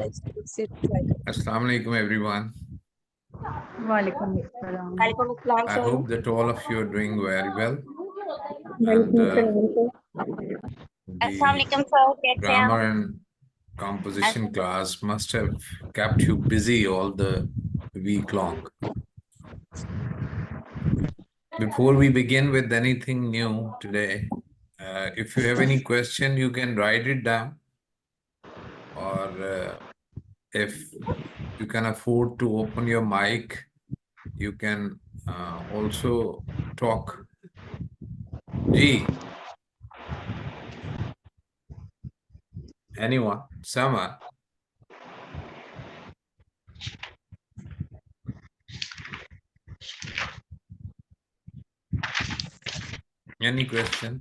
Assalamu alaikum everyone. वालेकुम अस्सलाम। I hope that all of you are doing very well. And the grammar and composition class must have kept you busy all the week long. Before we begin with anything new today, if you have any question, you can write it down, or if you can afford to open your mic, you can also talk. G. Anyone? Someone? Any question?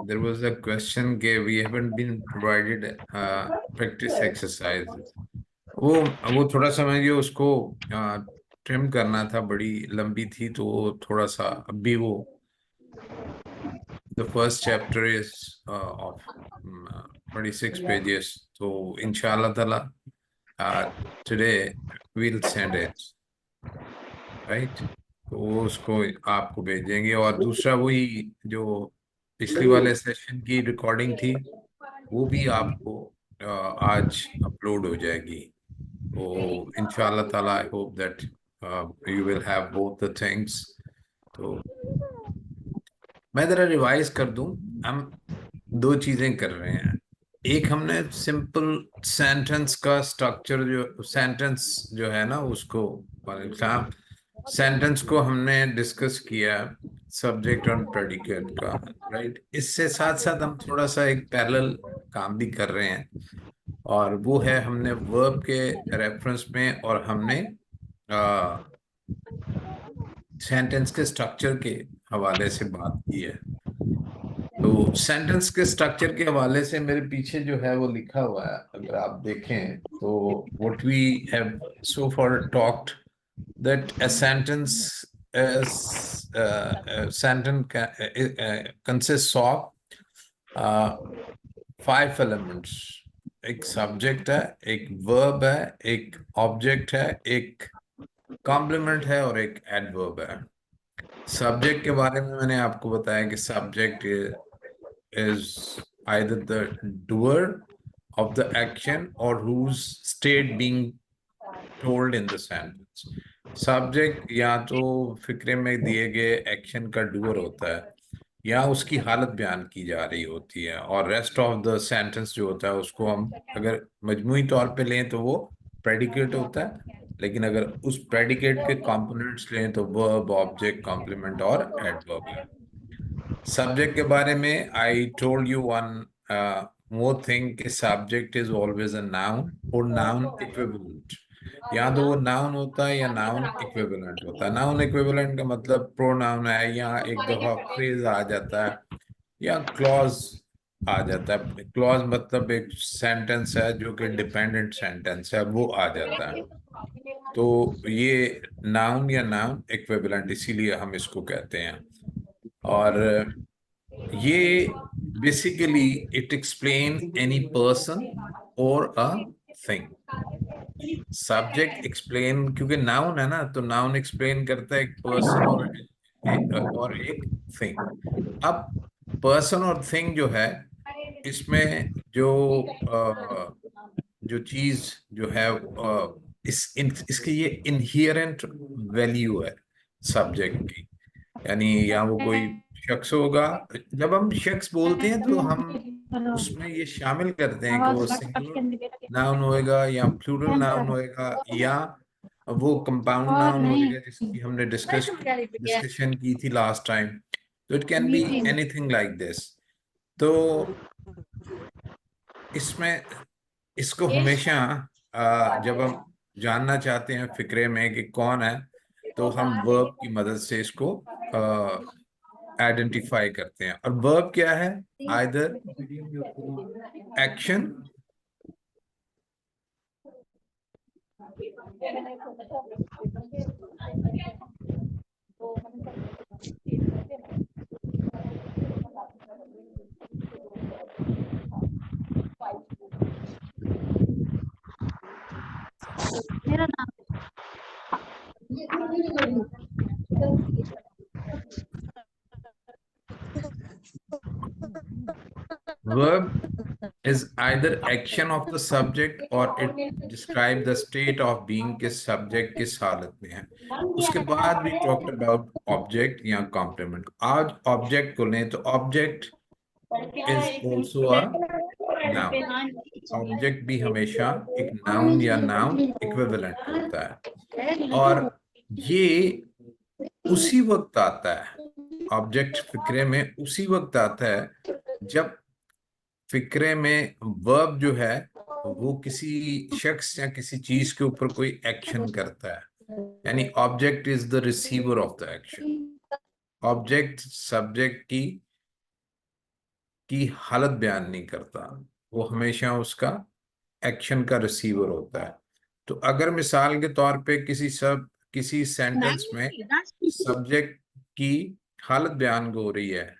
There was a question that we haven't been provided practice exercises. वो थोड़ा समझिए उसको trim करना था, बड़ी लंबी थी तो वो थोड़ा सा अभी वो the first chapter is of 26 pages, so inshallah ta'ala today we'll send it, right? तो वो उसको आपको भेजेंगे, और दूसरा वही जो पिछली वाले सेशन की रिकॉर्डिंग थी वो भी आपको आज अपलोड हो जाएगी। तो इंशाल्लाह ताला I hope that you will have both the things. तो मैं जरा रिवाइज कर दूं। हम दो चीजें कर रहे हैं। एक, हमने सिंपल सेंटेंस का स्ट्रक्चर, जो सेंटेंस जो है ना उसको, सेंटेंस को हमने डिस्कस किया, सब्जेक्ट और प्रेडिकेट का, राइट। इससे साथ साथ हम थोड़ा सा एक पैरेलल काम भी कर रहे हैं, और वो है हमने वर्ब के रेफरेंस में और हमने सेंटेंस के स्ट्रक्चर के हवाले से बात की है। तो सेंटेंस के स्ट्रक्चर के हवाले से मेरे पीछे जो है वो लिखा हुआ है, अगर आप देखें तो what we have so far talked that a sentence consists of 5 elements. एक सब्जेक्ट है, एक वर्ब है, एक ऑब्जेक्ट है, एक कॉम्प्लीमेंट है और एक एडवर्ब है। सब्जेक्ट के बारे में मैंने आपको बताया कि subject is either the doer of the action or whose state being told in the sentence. Subject या तो फिक्रे में दिए गए एक्शन का डूअर होता है या उसकी हालत बयान की जा रही होती है, और रेस्ट ऑफ द सेंटेंस जो होता है उसको हम अगर मजमूई तौर पे लें तो वो प्रेडिकेट होता है, लेकिन अगर उस प्रेडिकेट के कंपोनेंट्स लें तो वर्ब, ऑब्जेक्ट, कॉम्प्लीमेंट और एडवर्ब है। सब्जेक्ट के बारे में I told you one more thing कि subject is always a noun और नाउन इक्विवेलेंट। या तो वो नाउन होता है या नाउन इक्विवेलेंट होता है। नाउन इक्विवेलेंट का मतलब प्रोनाउन है, या एक दफा फ्रेज आ जाता है या क्लॉज आ जाता है। क्लॉज मतलब एक सेंटेंस है जो कि डिपेंडेंट सेंटेंस है, वो आ जाता है। तो ये नाउन या नाउन इक्विवेलेंट, इसीलिए हम इसको कहते हैं। और ये basically it explain any person और अ थिंग। सब्जेक्ट एक्सप्लेन, क्योंकि नाउन है ना, तो नाउन एक्सप्लेन करता है एक पर्सन और एक थिंग। अब पर्सन और थिंग जो है, इसमें जो चीज जो है इसकी ये इनहेरेंट वैल्यू है सब्जेक्ट की। यानी या वो कोई शख्स होगा, जब हम शख्स बोलते हैं तो हम उसमें ये शामिल करते हैं कि वो सिंगुलर नाउन होएगा या प्लूरल नाउन होएगा या वो कंपाउंड नाउन होएगा, जिसकी हमने डिस्कशन की थी लास्ट टाइम। तो it can be anything like this. तो इसमें इसको हमेशा जब हम जानना चाहते हैं फिक्रे में कि कौन है, तो हम वर्ब की मदद से इसको आइडेंटिफाई करते हैं। और वर्ब क्या है? आइदर एक्शन मेरा नाम verb is either action of the subject or it describe the state of being किस subject किस हालत में है। उसके बाद we talked about object या complement। आज object को लें तो object is also a noun। Object भी हमेशा एक नाउन या नाउन इक्विवेलेंट होता है, और ये उसी वक्त आता है, ऑब्जेक्ट फिक्रे में उसी वक्त आता है जब फिक्रे में वर्ब जो है वो किसी शख्स या किसी चीज के ऊपर कोई एक्शन करता है। यानी object is the receiver of the action. Object subject की हालत बयान नहीं करता, वो हमेशा उसका एक्शन का रिसीवर होता है। तो अगर मिसाल के तौर पे किसी सेंटेंस में सब्जेक्ट की हालत बयान हो रही है,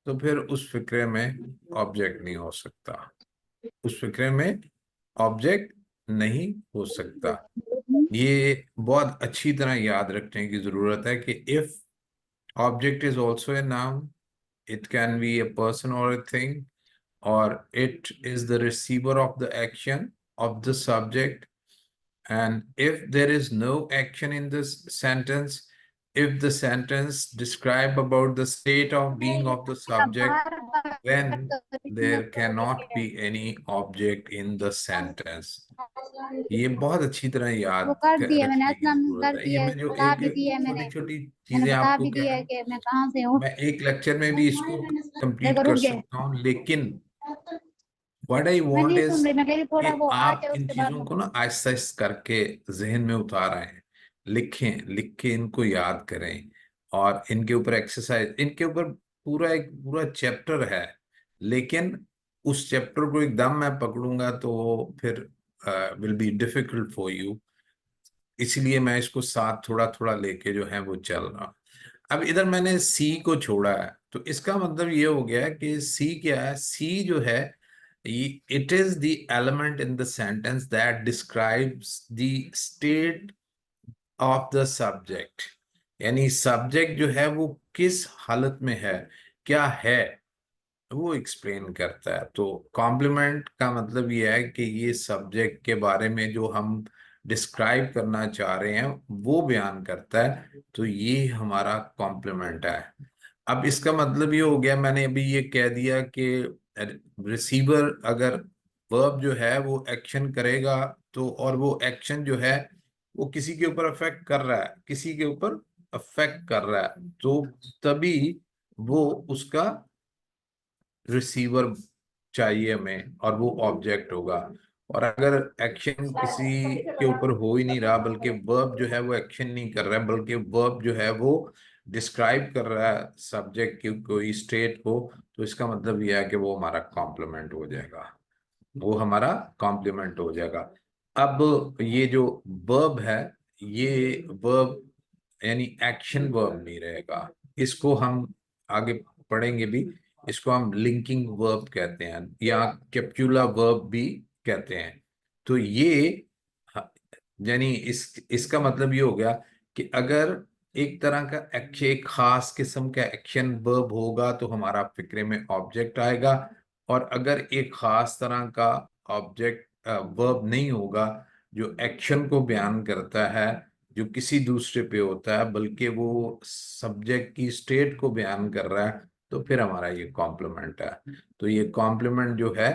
तो फिर उस फिक्रे में ऑब्जेक्ट नहीं हो सकता, उस फिक्रे में ऑब्जेक्ट नहीं हो सकता। ये बहुत अच्छी तरह याद रखने की जरूरत है कि if object is also a noun, it can be a person or a thing, or it is the receiver of the action of the subject. And if there is no action in this sentence, if the sentence describe about the state of being of the subject, then there cannot be any object in the sentence। ये बहुत अच्छी तरह वो कर दिया मैंने, रखने की असलम जरूरत कर है। ये दिया, मैं जो बता एक भी दिया है मैंने। छोटी छोटी मैंने चीजें बता आपको भी कह दिया रहा है हूँ, कि मैं कहाँ से हूँ। मैं एक लेक्चर में भी इसको कंप्लीट देखो कर रुक गए। सकता हूँ, लेकिन व्हाट आई मैं वांट नहीं इज सुन रही, मैं कह रही थोड़ा कि वो आ आप जाए इन उसके बाद चीजों को ना आहिस्ता आहिस्ता करके जहन में उतार आए, लिखें, लिख के इनको याद करें, और इनके ऊपर एक्सरसाइज, इनके ऊपर एक पूरा चैप्टर है, लेकिन उस चैप्टर को एकदम मैं पकड़ूंगा तो फिर will be difficult for you. इसलिए मैं इसको साथ थोड़ा थोड़ा लेके जो है वो चल रहा। अब इधर मैंने सी को छोड़ा है, तो इसका मतलब ये हो गया कि सी क्या है? सी जो है, it is the element in the sentence that describes the state of the subject. यानी सब्जेक्ट जो है वो किस हालत में है, क्या है, वो एक्सप्लेन करता है। तो कॉम्प्लीमेंट का मतलब ये है कि ये सब्जेक्ट के बारे में जो हम डिस्क्राइब करना चाह रहे हैं वो बयान करता है, तो ये हमारा कॉम्प्लीमेंट है। अब इसका मतलब ये हो गया, मैंने अभी ये कह दिया कि रिसीवर अगर वर्ब जो है वो एक्शन करेगा, तो और वो एक्शन जो है वो किसी के ऊपर अफेक्ट कर रहा है, किसी के ऊपर अफेक्ट कर रहा है, तो तभी वो उसका रिसीवर चाहिए हमें, और वो ऑब्जेक्ट होगा। और अगर एक्शन किसी के ऊपर हो ही नहीं रहा, बल्कि वर्ब जो है वो एक्शन नहीं कर रहा है, बल्कि वर्ब जो है वो डिस्क्राइब कर रहा है सब्जेक्ट की कोई स्टेट को, तो इसका मतलब यह है कि वो हमारा कॉम्प्लीमेंट हो जाएगा, वो हमारा कॉम्प्लीमेंट हो जाएगा। अब ये जो वर्ब है, ये वर्ब यानी एक्शन वर्ब नहीं रहेगा, इसको हम आगे पढ़ेंगे भी। इसको हम लिंकिंग वर्ब कहते हैं या कैप्चुला वर्ब भी कहते हैं। तो ये यानी इसका मतलब ये हो गया कि अगर एक तरह का एक्शन, एक खास किस्म का एक्शन वर्ब होगा तो हमारा फिक्रे में ऑब्जेक्ट आएगा, और अगर एक खास तरह का ऑब्जेक्ट वर्ब नहीं होगा जो एक्शन को बयान करता है, जो किसी दूसरे पे होता है, बल्कि वो सब्जेक्ट की स्टेट को बयान कर रहा है, तो फिर हमारा ये कॉम्प्लीमेंट है। तो ये कॉम्प्लीमेंट जो है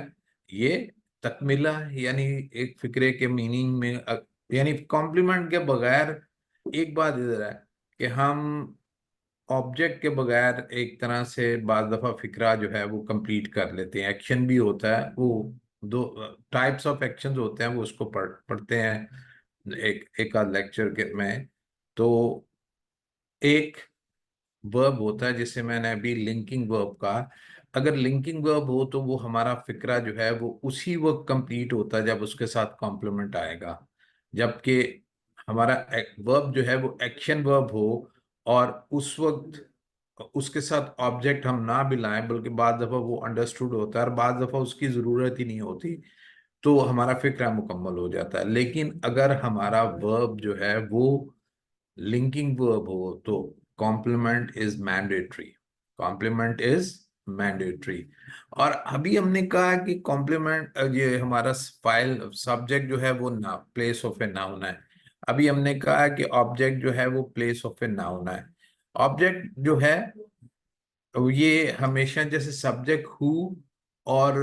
ये तकमिला यानी एक फिक्रे के मीनिंग में यानी कॉम्प्लीमेंट के बगैर, एक बात इधर है कि हम ऑब्जेक्ट के बगैर एक तरह से बाज दफा फिक्रा जो है वो कंप्लीट कर लेते हैं। एक्शन भी होता है, वो दो टाइप्स ऑफ एक्शंस होते हैं, वो उसको पढ़ते हैं एक एक आध लेक्चर के में। तो एक वर्ब होता है, जिसे मैंने अभी लिंकिंग वर्ब कहा। अगर लिंकिंग वर्ब हो तो वो हमारा फिक्रा जो है वो उसी वक्त कंप्लीट होता है जब उसके साथ कॉम्प्लीमेंट आएगा। जबकि हमारा वर्ब जो है वो एक्शन वर्ब हो और उस वक्त उसके साथ ऑब्जेक्ट हम ना भी लाएं, बल्कि बाद दफा वो अंडरस्टूड होता है और बाद दफा उसकी जरूरत ही नहीं होती, तो हमारा फिक्रा मुकम्मल हो जाता है। लेकिन अगर हमारा वर्ब जो है वो लिंकिंग वर्ब हो तो complement is mandatory. Complement is mandatory. और अभी हमने कहा कि कॉम्प्लीमेंट, ये हमारा फाइल सब्जेक्ट जो है वो ना प्लेस ऑफ ए नाउन है। अभी हमने कहा कि ऑब्जेक्ट जो है वो प्लेस ऑफ ए नाउन है। ऑब्जेक्ट जो है ये हमेशा जैसे सब्जेक्ट हु और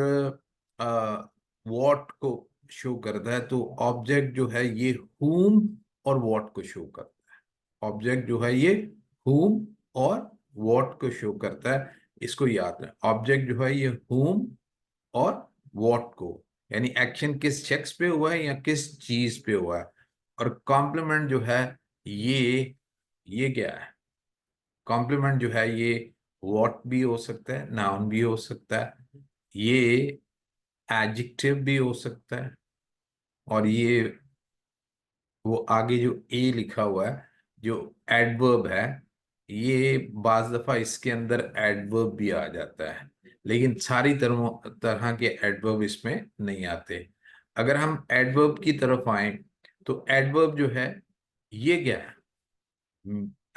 व्हाट को शो करता है, तो ऑब्जेक्ट जो है ये whom और व्हाट को शो करता है। ऑब्जेक्ट जो है ये whom और व्हाट को शो करता है। इसको याद रखें, ऑब्जेक्ट जो है ये whom और व्हाट को, यानी एक्शन किस शख्स पे हुआ है या किस चीज पे हुआ है। और कॉम्प्लीमेंट जो है ये क्या है? कॉम्प्लीमेंट जो है ये व्हाट भी हो सकता है, नाउन भी हो सकता है, ये एडजेक्टिव भी हो सकता है, और ये वो आगे जो ए लिखा हुआ है जो एडवर्ब है, ये बाज दफा इसके अंदर एडवर्ब भी आ जाता है, लेकिन सारी तरह के एडवर्ब इसमें नहीं आते। अगर हम एडवर्ब की तरफ आए तो एडवर्ब जो है ये क्या है?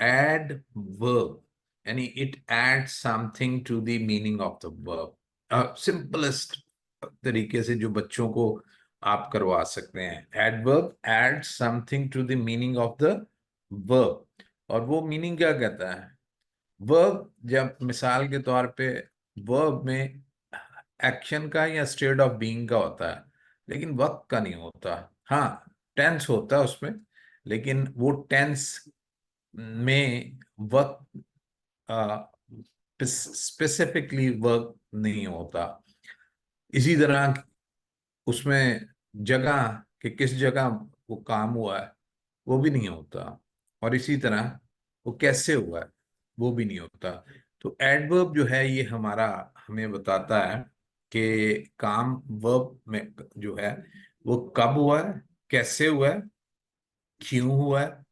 एड वर्ब, यानी it add something to the meaning of the verb. Simplest तरीके से जो बच्चों को आप करवा सकते हैं, adverb add something to the meaning of the verb. और वो मीनिंग क्या कहता है? वर्ब, जब मिसाल के तौर पे वर्ब में एक्शन का या स्टेट ऑफ बीइंग का होता है, लेकिन वक्त का नहीं होता। हाँ, टेंस होता है उसमें, लेकिन वो टेंस में वक्त स्पेसिफिकली वर्क नहीं होता। इसी तरह उसमें जगह कि किस जगह वो काम हुआ है वो भी नहीं होता, और इसी तरह वो कैसे हुआ है वो भी नहीं होता। तो एडवर्ब जो है ये हमारा हमें बताता है कि काम वर्ब में जो है वो कब हुआ है, कैसे हुआ है, क्यों हुआ है,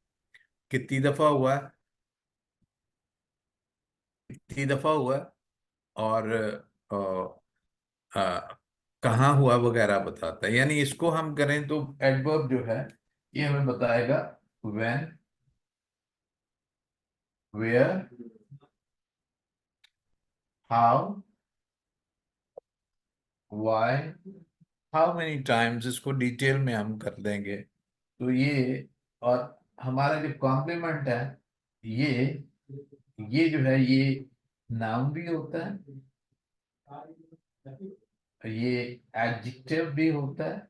कितनी दफा हुआ है, कितनी दफा हुआ है, और कहाँ हुआ वगैरह बताता है। यानी इसको हम करें तो एडवर्ब जो है ये हमें बताएगा when, where, how, why, how many times. इसको डिटेल में हम कर देंगे। तो ये, और हमारा जो कॉम्प्लीमेंट है ये ये जो है ये नाउन भी होता है, ये एडजेक्टिव भी होता है,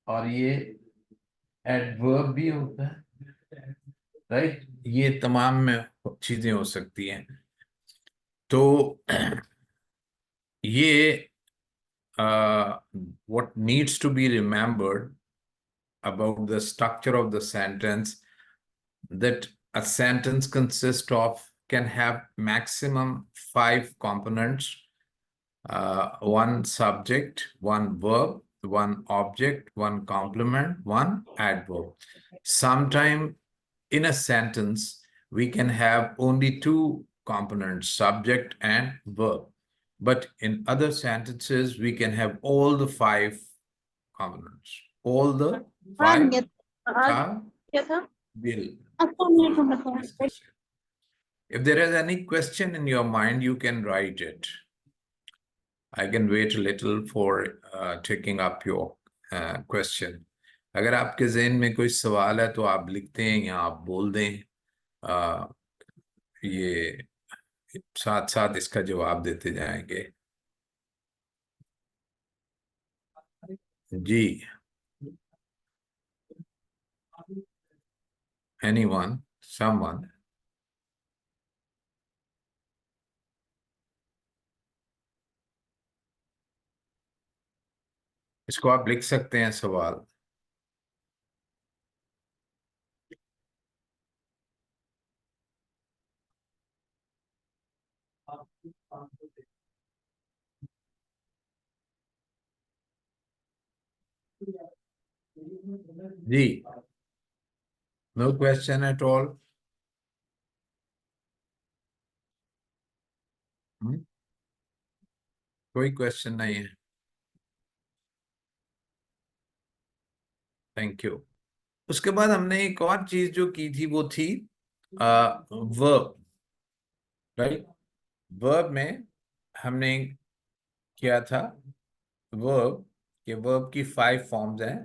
और ये एडवर्ब भी होता है। राइट, ये तमाम में चीजें हो सकती हैं। तो ये what needs to be remembered about the structure of the sentence, that a sentence consists of, can have maximum 5 components: one subject, one verb, one object, one complement, one adverb. Sometime in a sentence, we can have only 2 components, subject and verb. But in other sentences, we can have all the 5 components. All the आज five आज are क्या था? will अच्छा minute में बताओ। discuss it. If there is any question in your mind, you can write it. I can wait a little for taking up your question. अगर आपके जहन में कोई सवाल है तो आप लिखते हैं या आप बोल दें। uh, ये साथ साथ इसका जवाब देते जाएंगे। जी, anyone, someone। इसको आप लिख सकते हैं सवाल। जी, नो क्वेश्चन एट ऑल। कोई क्वेश्चन नहीं है। Thank you. उसके बाद हमने एक और चीज जो की थी वो थी वर्ब, राइट। वर्ब में हमने किया था वर्ब, के वर्ब की 5 फॉर्म्स हैं।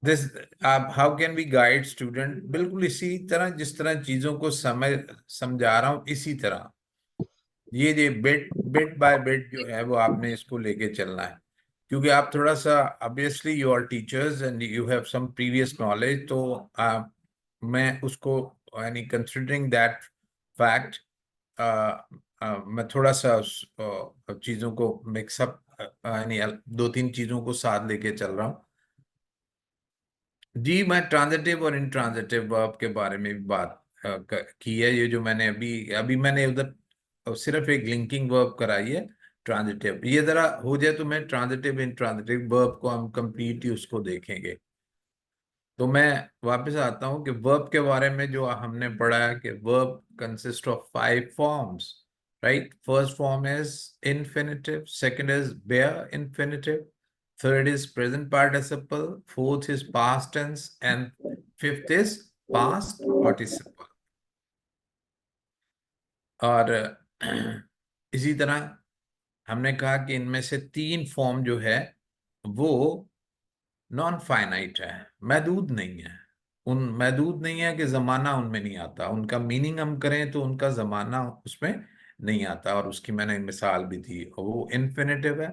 दिस, आप how can be guide student, बिल्कुल इसी तरह जिस तरह चीजों को समझा रहा हूं, इसी तरह ये बिट बिट बाय बिट जो है वो आपने इसको लेके चलना है। क्योंकि आप थोड़ा सा, obviously you are teachers and you have some previous knowledge, तो मैं उसको, यानी कंसिडरिंग दैट फैक्ट, मैं थोड़ा सा चीजों को मिक्सअप, यानी 2-3 चीजों को साथ लेके चल रहा हूँ। जी, मैं ट्रांजिटिव और इंट्रांजिटिव वर्ब के बारे में भी बात की है। ये जो मैंने अभी अभी मैंने उधर सिर्फ एक लिंकिंग वर्ब कराई है, ट्रांजिटिव। ये जरा हो जाए तो मैं ट्रांजिटिव इंट्रांजिटिव वर्ब को हम कंप्लीटली उसको देखेंगे। तो मैं वापस आता हूँ कि वर्ब के बारे में जो हमने पढ़ा है कि verb consist of 5 forms, right. First form is infinitive, second is bare infinitive, third is present participle, fourth is past tense, and fifth is past participle। और इसी तरह हमने कहा कि इनमें से 3 फॉर्म जो है वो नॉन फाइनाइट है, महदूद नहीं है। उन महदूद नहीं है कि जमाना उनमें नहीं आता, उनका मीनिंग हम करें तो उनका जमाना उसमें नहीं आता। और उसकी मैंने मिसाल भी दी, और वो इन्फिनेटिव है।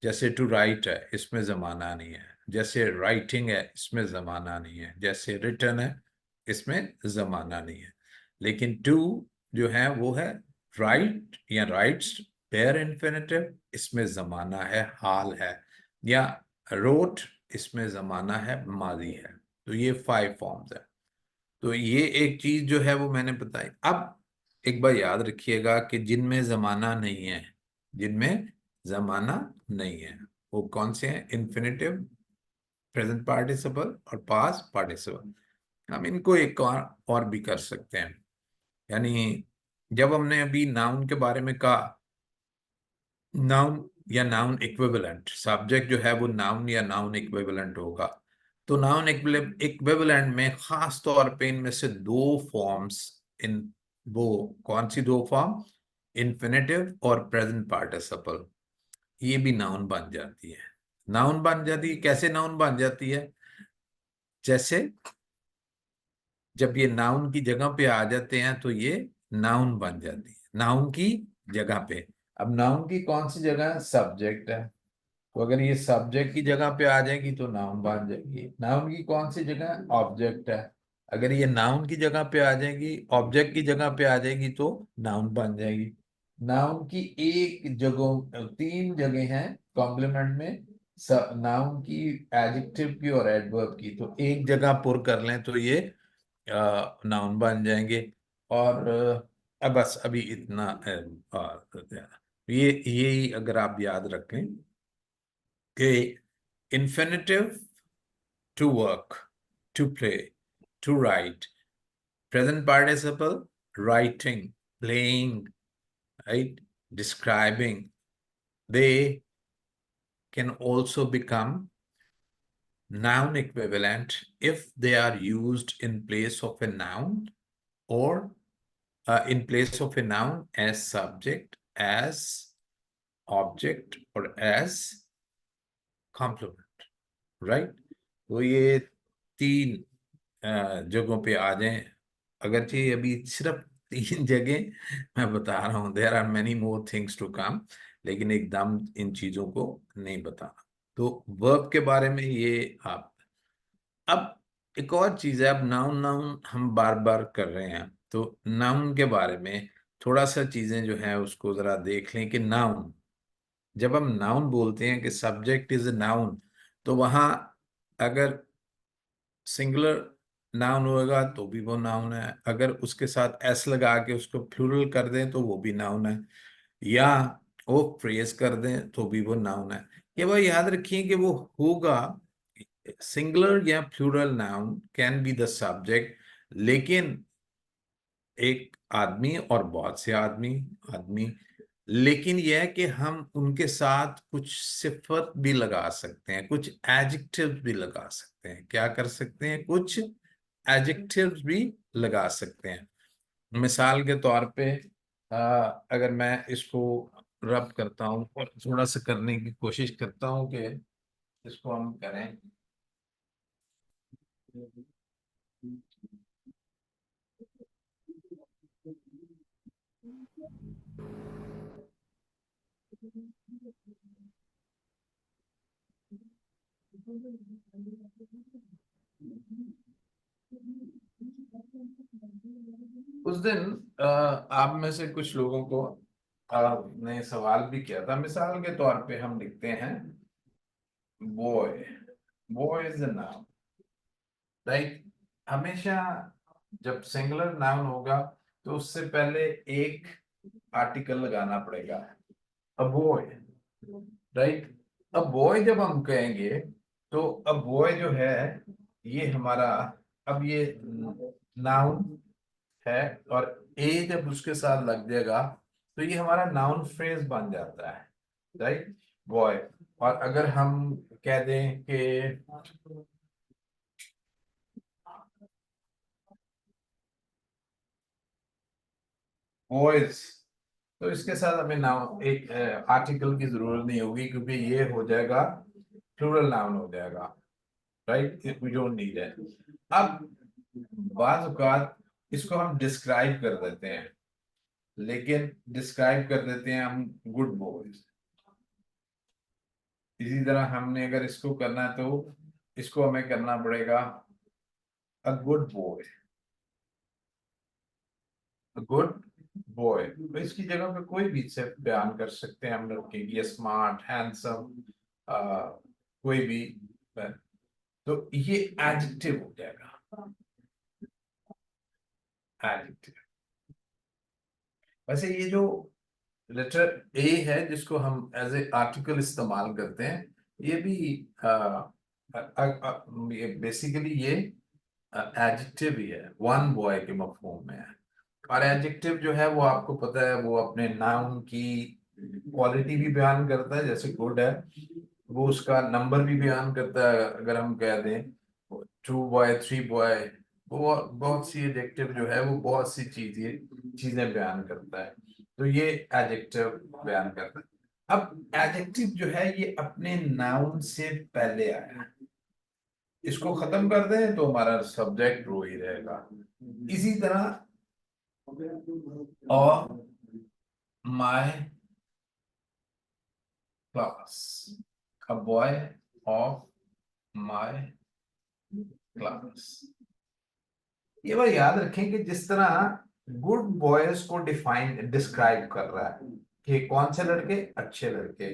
जैसे टू राइट है, इसमें जमाना नहीं है। जैसे राइटिंग है, इसमें जमाना नहीं है। जैसे रिटर्न है, इसमें जमाना नहीं है। लेकिन टू जो है वो है राइट या राइट्स, पेयर इन्फिनेटिव, इसमें जमाना है, हाल है। या रोट, इसमें जमाना है, माजी है। तो ये 5 फॉर्म्स है। तो ये एक चीज जो है वो मैंने बताई। अब एक बार याद रखिएगा कि जिनमें जमाना नहीं है, जिनमें जमाना नहीं है, वो कौन से हैं? इन्फिनेटिव, प्रेजेंट पार्टिसिपल और पास्ट पार्टिसिपल। हम इनको एक और भी कर सकते हैं। यानी जब हमने अभी नाउन के बारे में कहा, नाउन या नाउन इक्विवेलेंट, सब्जेक्ट जो है वो नाउन या नाउन इक्विवेलेंट होगा। तो नाउन इक्विवेलेंट में खास तौर पे इनमें से 2 फॉर्म्स, इन वो कौन सी 2 फॉर्म? इन्फिनेटिव और प्रेजेंट पार्टिसिपल। ये भी नाउन बन जाती है। नाउन बन जाती है, कैसे नाउन बन जाती है? जैसे जब ये नाउन की जगह पे आ जाते हैं तो ये नाउन बन जाती है, नाउन की जगह पे। अब नाउन की कौन सी जगह है? सब्जेक्ट है। तो अगर ये सब्जेक्ट की जगह पे आ जाएगी तो नाउन बन जाएगी। नाउन की कौन सी जगह है? ऑब्जेक्ट है। अगर ये नाउन की जगह पे आ जाएगी, ऑब्जेक्ट की जगह पे आ जाएगी तो नाउन बन जाएगी। नाउन की एक जगह, 3 जगह हैं कॉम्प्लीमेंट में, नाउन की, एडजेक्टिव की और एडवर्ब की। तो एक जगह पुर कर लें तो ये नाउन बन जाएंगे। और अब बस अभी इतना ये अगर आप याद रखें कि infinitive, to work, to play, to write, present participle, writing, playing, right, describing, they can also become noun equivalent if they are used in place of a noun, or in place of a noun as subject, as object, or as complement, right। तो ये 3 जगहों पे आ जाएं। अगरचे अभी सिर्फ 3 जगह मैं बता रहा हूँ, there are many more things to come, लेकिन एकदम इन चीजों को नहीं बताना। तो वर्ब के बारे में ये आप। अब एक और चीज है, अब नाउन नाउन हम बार बार कर रहे हैं, तो नाउन के बारे में थोड़ा सा चीजें जो है उसको जरा देख लें कि नाउन, जब हम नाउन बोलते हैं कि सब्जेक्ट इज अ नाउन, तो वहां अगर सिंगुलर नाउन होगा तो भी वो नाउन है, अगर उसके साथ एस लगा के उसको प्लूरल कर दें तो वो भी नाउन है, या वो फ्रेज कर दें तो भी वो नाउन है। ये बात याद रखिए कि वो होगा सिंगुलर या plural noun can be the subject, लेकिन एक आदमी और बहुत से आदमी आदमी लेकिन यह है कि हम उनके साथ कुछ सिफत भी लगा सकते हैं, कुछ एडजेक्टिव्स भी लगा सकते हैं। क्या कर सकते हैं? कुछ एडजेक्टिव्स भी लगा सकते हैं। मिसाल के तौर पे अगर मैं इसको रब करता हूँ और थोड़ा सा करने की कोशिश करता हूँ कि इसको हम करें। उस दिन आप में से कुछ लोगों को ने सवाल भी किया था। मिसाल के तौर पे हम लिखते हैं boy, boy is a noun, right. हमेशा जब सिंगुलर नाउन होगा तो उससे पहले एक आर्टिकल लगाना पड़ेगा, a boy, right. A boy जब हम कहेंगे तो अ बॉय जो है ये हमारा, अब ये नाउन है, और ए जब उसके साथ लग जाएगा तो ये हमारा नाउन फ्रेज बन जाता है, राइट, बॉय। और अगर हम कह दें कि बॉयज, तो इसके साथ हमें नाउन एक आर्टिकल की जरूरत नहीं होगी, क्योंकि ये हो जाएगा प्लूरल नाउन हो जाएगा, right, we don't need it. अब बाज़ औक़ात इसको हम डिस्क्राइब कर देते हैं, लेकिन डिस्क्राइब कर देते हैं हम गुड बॉयज। इसी तरह हमने अगर इसको करना है तो इसको हमें करना पड़ेगा a good boy, a good boy. तो इसकी जगह पे कोई भी से बयान कर सकते हैं हम लोग कि स्मार्ट, हैंडसम, कोई भी, तो ये एडजेक्टिव हो जाएगा, एडजेक्टिव। वैसे ये जो लेटर ए है जिसको हम एज ए आर्टिकल इस्तेमाल करते हैं, ये भी बेसिकली ये एडजेक्टिव ही है, वन बॉय के मफहूम में है। और एडजेक्टिव जो है वो आपको पता है, वो अपने नाउन की क्वालिटी भी बयान करता है, जैसे गुड है वो उसका नंबर भी बयान करता है। अगर हम कह दें टू बॉय, थ्री बॉय, वो बहुत सी एडजेक्टिव जो है वो बहुत सी चीजें बयान करता है, तो ये एडजेक्टिव बयान करता है। अब एडजेक्टिव जो है ये अपने नाउन से पहले आया है, इसको खत्म कर दें तो हमारा सब्जेक्ट रो ही रहेगा। इसी तरह और my class, a boy of my class. ये बात याद रखें कि जिस तरह गुड बॉयज को डिफाइन डिस्क्राइब कर रहा है कि कौन से लड़के अच्छे लड़के,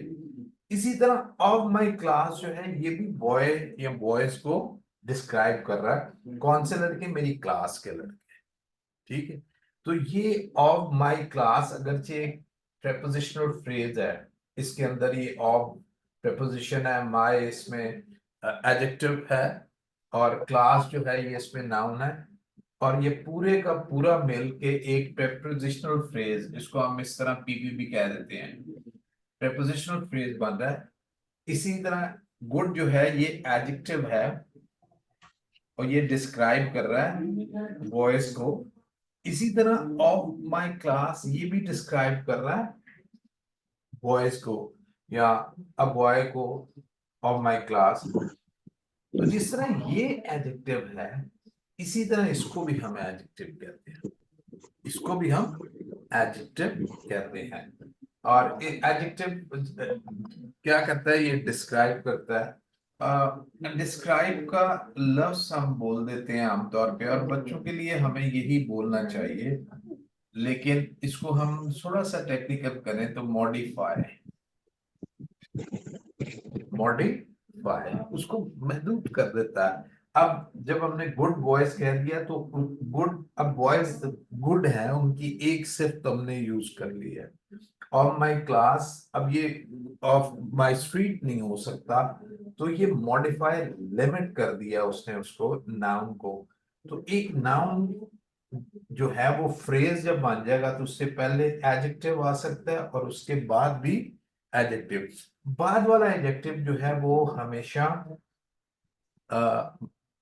इसी तरह ऑफ माय क्लास जो है ये भी बॉय या बॉयज को डिस्क्राइब कर रहा है, कौन से लड़के? मेरी क्लास के लड़के, ठीक है। तो ये ऑफ माय क्लास अगरचे एक प्रेपोजिशनल फ्रेज है, इसके अंदर ये ऑफ प्रेपोजिशन है, माय इसमें एडजेक्टिव है, और क्लास जो है ये इसमें नाउन है, और ये पूरे का पूरा मिल के एक प्रेपोजिशनल फ्रेज, इसको हम इस तरह पीपीपी कह देते हैं, प्रेपोजिशनल फ्रेज बन रहा है। इसी तरह गुड जो है ये एडजेक्टिव है और ये डिस्क्राइब कर रहा है बॉयज को। इसी तरह ऑफ माय क्लास ये भी डिस्क्राइब कर रहा है बॉयज को, या अ बॉय को ऑफ माय क्लास। तो जिस तरह ये एडजेक्टिव है, इसी तरह इसको भी हम एडजेक्टिव कहते हैं, इसको भी हम एडजेक्टिव कहते हैं। और एडजेक्टिव क्या करता है? ये डिस्क्राइब करता है। डिस्क्राइब का लफ्ज हम बोल देते हैं आमतौर पे, और बच्चों के लिए हमें यही बोलना चाहिए, लेकिन इसको हम थोड़ा सा टेक्निकल करें तो मॉडिफाई, मॉडिफाई उसको महदूद कर देता है। अब जब हमने गुड बॉयज कह दिया तो गुड, अब बॉयज गुड है उनकी एक सिर्फ तुमने यूज कर ली है। ऑफ माई क्लास, अब ये ऑफ माई स्ट्रीट नहीं हो सकता, तो ये मॉडिफाई लिमिट कर दिया उसने उसको, नाउन को। तो एक नाउन जो है वो फ्रेज जब बन जाएगा तो उससे पहले एडजेक्टिव आ सकता है और उसके बाद भी एडजेक्टिव। बाद वाला एडजेक्टिव जो है वो हमेशा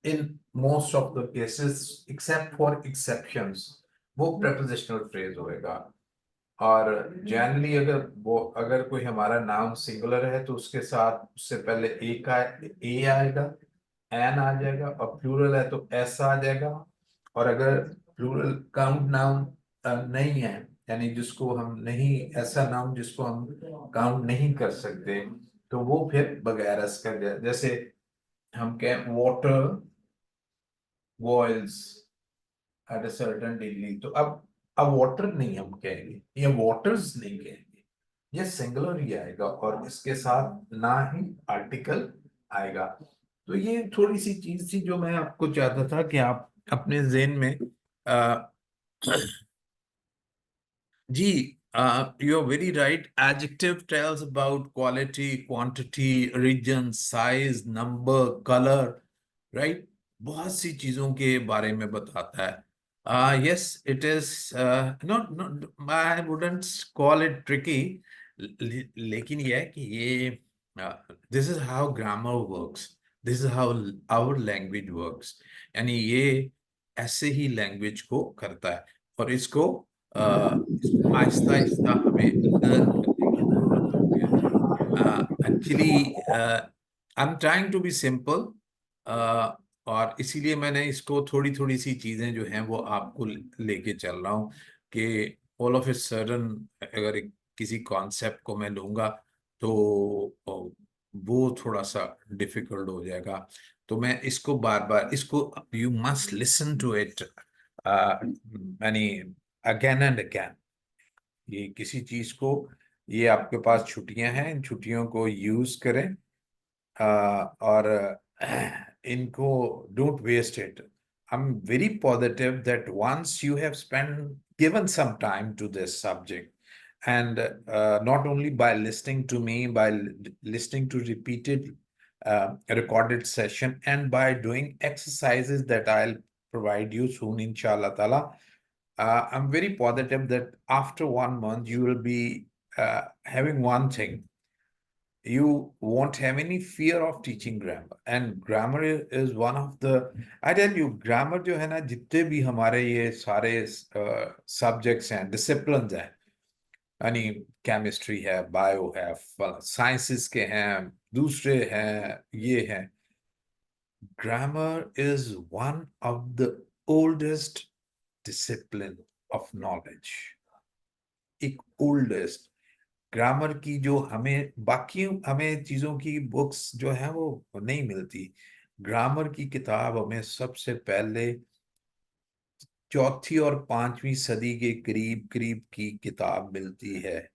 in most of the cases except for exceptions वो prepositional फ्रेज होएगा। और जनरली अगर कोई हमारा नाउन सिंगुलर है तो उसके साथ उससे पहले ए आएगा, एन आ जाएगा, और प्लूरल है तो एस आ जाएगा। और अगर प्लूरल काउंट नाउन नहीं है, यानी जिसको हम नहीं, ऐसा नाउन जिसको हम काउंट नहीं कर सकते, तो वो फिर बगैर एस का जाए। जैसे हम कहें water boils at a certain degree, तो अब वाटर नहीं हम कहेंगे या वाटर्स नहीं कहेंगे, ये सिंगुलर ही आएगा और इसके साथ ना ही आर्टिकल आएगा। तो ये थोड़ी सी चीज थी जो मैं आपको चाहता था कि आप अपने ज़हन में आ, जी, you are very right. Adjective tells about quality, quantity, reason, size, number, colour, right. बहुत सी चीजों के बारे में बताता है। Yes, it is not, I wouldn't call it tricky, लेकिन यह है कि ये this is how grammar works, this is how our language works. यानी ये ऐसे ही लैंग्वेज को करता है, और इसको आहिस्ता आहिस्ता हमें लर्न करने की जरूरत होती है। Actually I am trying to be simple, और इसीलिए मैंने इसको थोड़ी थोड़ी सी चीजें जो हैं वो आपको लेके चल रहा हूँ कि ऑल ऑफ ए सडन अगर किसी कॉन्सेप्ट को मैं लूंगा तो वो थोड़ा सा डिफिकल्ट हो जाएगा। तो मैं इसको बार बार, इसको you must listen to it यानी अगेन एंड अगेन। ये किसी चीज को, ये आपके पास छुट्टियां हैं, इन छुट्टियों को यूज करें, और इनको don't waste it. I'm very positive that once you have given some time to this subject, and not only by listening to me, by listening to repeated recorded session, and by doing exercises that I'll provide you soon, inshallah ta'ala, I'm very positive that after 1 month you will be having one thing: you won't have any fear of teaching grammar. And grammar is one of the, I tell you, grammar जो है ना, जितने भी हमारे ये सारे subjects हैं, disciplines हैं, यानी केमिस्ट्री है, बायो है, साइंसेस के हैं, दूसरे हैं, ये हैं, grammar is one of the oldest discipline of knowledge, एक oldest। ग्रामर की जो हमें बाकी हमें चीजों की बुक्स जो है वो नहीं मिलती, ग्रामर की किताब हमें सबसे पहले चौथी और पांचवी सदी के करीब करीब की किताब मिलती है।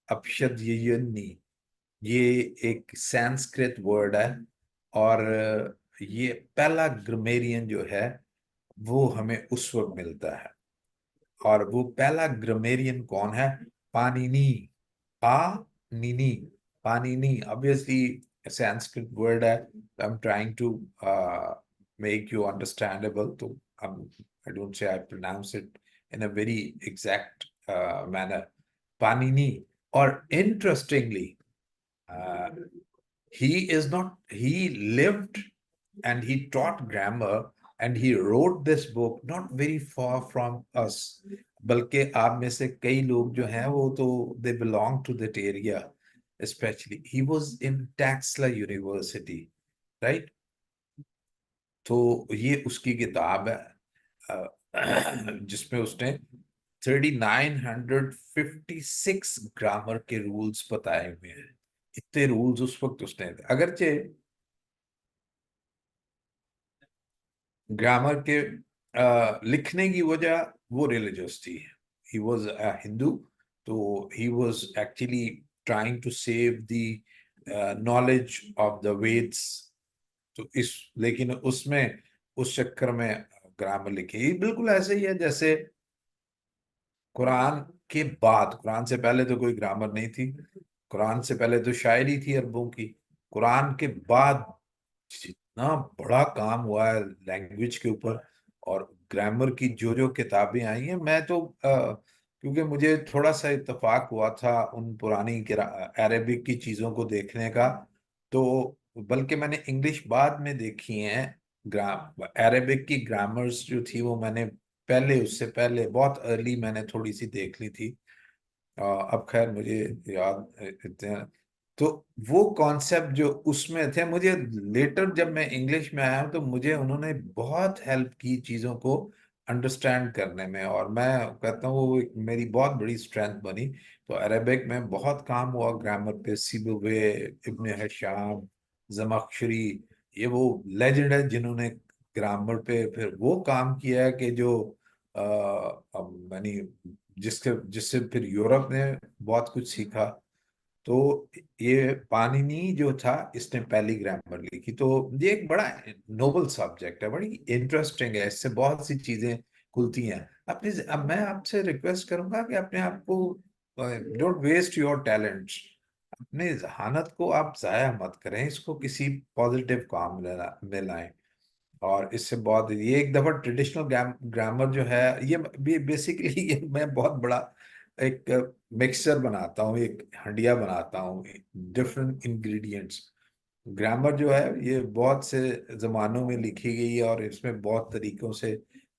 अपशब्दयनी, ये एक संस्कृत वर्ड है, और ये पहला ग्रामेरियन जो है वो हमें उस वक्त मिलता है। और वो पहला ग्रामेरियन कौन है? Panini. Panini, Panini, obviously a Sanskrit word है, I'm trying to make you understandable, तो I don't say I pronounce it in a very exact manner, Panini. और interestingly, uh, he lived and he taught grammar, and he wrote this book not very far from us, बल्कि आप में से कई लोग जो हैं वो तो they belong to that area, especially he was in Taxila University, right? तो ये उसकी किताब है, जिसमें उसने 3956 ग्रामर के रूल्स बताए हुए हैं। इतने रूल्स उस वक्त उसने, अगरचे ग्रामर के लिखने की वजह वो रिलीजियस थी, ही वॉज अ हिंदू, तो he was actually trying to save the knowledge of the Vedas, तो इस लेकिन उसमें उस चक्कर में ग्रामर लिखी, ये बिल्कुल ऐसे ही है जैसे कुरान के बाद, कुरान से पहले तो कोई ग्रामर नहीं थी, कुरान से पहले तो शायरी थी अरबों की, कुरान के बाद जितना बड़ा काम हुआ है लैंग्वेज के ऊपर और ग्रामर की जो जो किताबें आई हैं, मैं तो क्योंकि मुझे थोड़ा सा इत्तेफाक हुआ था उन पुरानी अरेबिक की चीज़ों को देखने का, तो बल्कि मैंने इंग्लिश बाद में देखी हैं, अरेबिक की ग्रामर्स जो थी वो मैंने पहले, उससे पहले बहुत अर्ली मैंने थोड़ी सी देख ली थी। अब खैर मुझे याद इतने, तो वो कॉन्सेप्ट जो उसमें थे, मुझे लेटर जब मैं इंग्लिश में आया हूं तो मुझे उन्होंने बहुत हेल्प की चीज़ों को अंडरस्टैंड करने में, और मैं कहता हूँ वो मेरी बहुत बड़ी स्ट्रेंथ बनी। तो अरेबिक में बहुत काम हुआ ग्रामर पे, सिबवे, इब्न हिशाम, जमख्शरी, ये वो लेजेंड है जिन्होंने ग्रामर पे फिर वो काम किया है कि जो यानी जिसके जिससे फिर यूरोप ने बहुत कुछ सीखा। तो ये पाणिनि जो था इसने पहली ग्रामर लिखी, तो ये एक बड़ा नोबल सब्जेक्ट है, बड़ी इंटरेस्टिंग है, इससे बहुत सी चीजें खुलती हैं। अपनी अब मैं आपसे रिक्वेस्ट करूंगा कि अपने आप को, डोंट वेस्ट योर टैलेंट्स, अपने जहानत को आप जाया मत करें, इसको किसी पॉजिटिव काम में लाएं। और इससे बहुत, ये एक दफा ट्रेडिशनल ग्रामर जो है ये बेसिकली ये मैं बहुत बड़ा एक मिक्सचर बनाता हूँ, एक हंडिया बनाता हूँ डिफरेंट इंग्रेडिएंट्स। ग्रामर जो है ये बहुत से जमानों में लिखी गई है और इसमें बहुत तरीकों से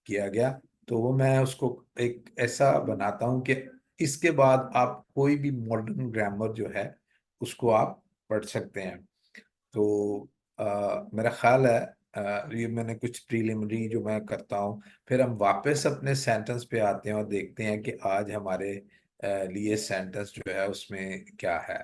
किया गया, तो वो मैं उसको एक ऐसा बनाता हूँ कि इसके बाद आप कोई भी मॉडर्न ग्रामर जो है उसको आप पढ़ सकते हैं। तो मेरा ख्याल है ये मैंने कुछ प्रीलिमिनरी जो मैं करता हूँ, फिर हम वापस अपने सेंटेंस पे आते हैं और देखते हैं कि आज हमारे लिए सेंटेंस जो है उसमें क्या है।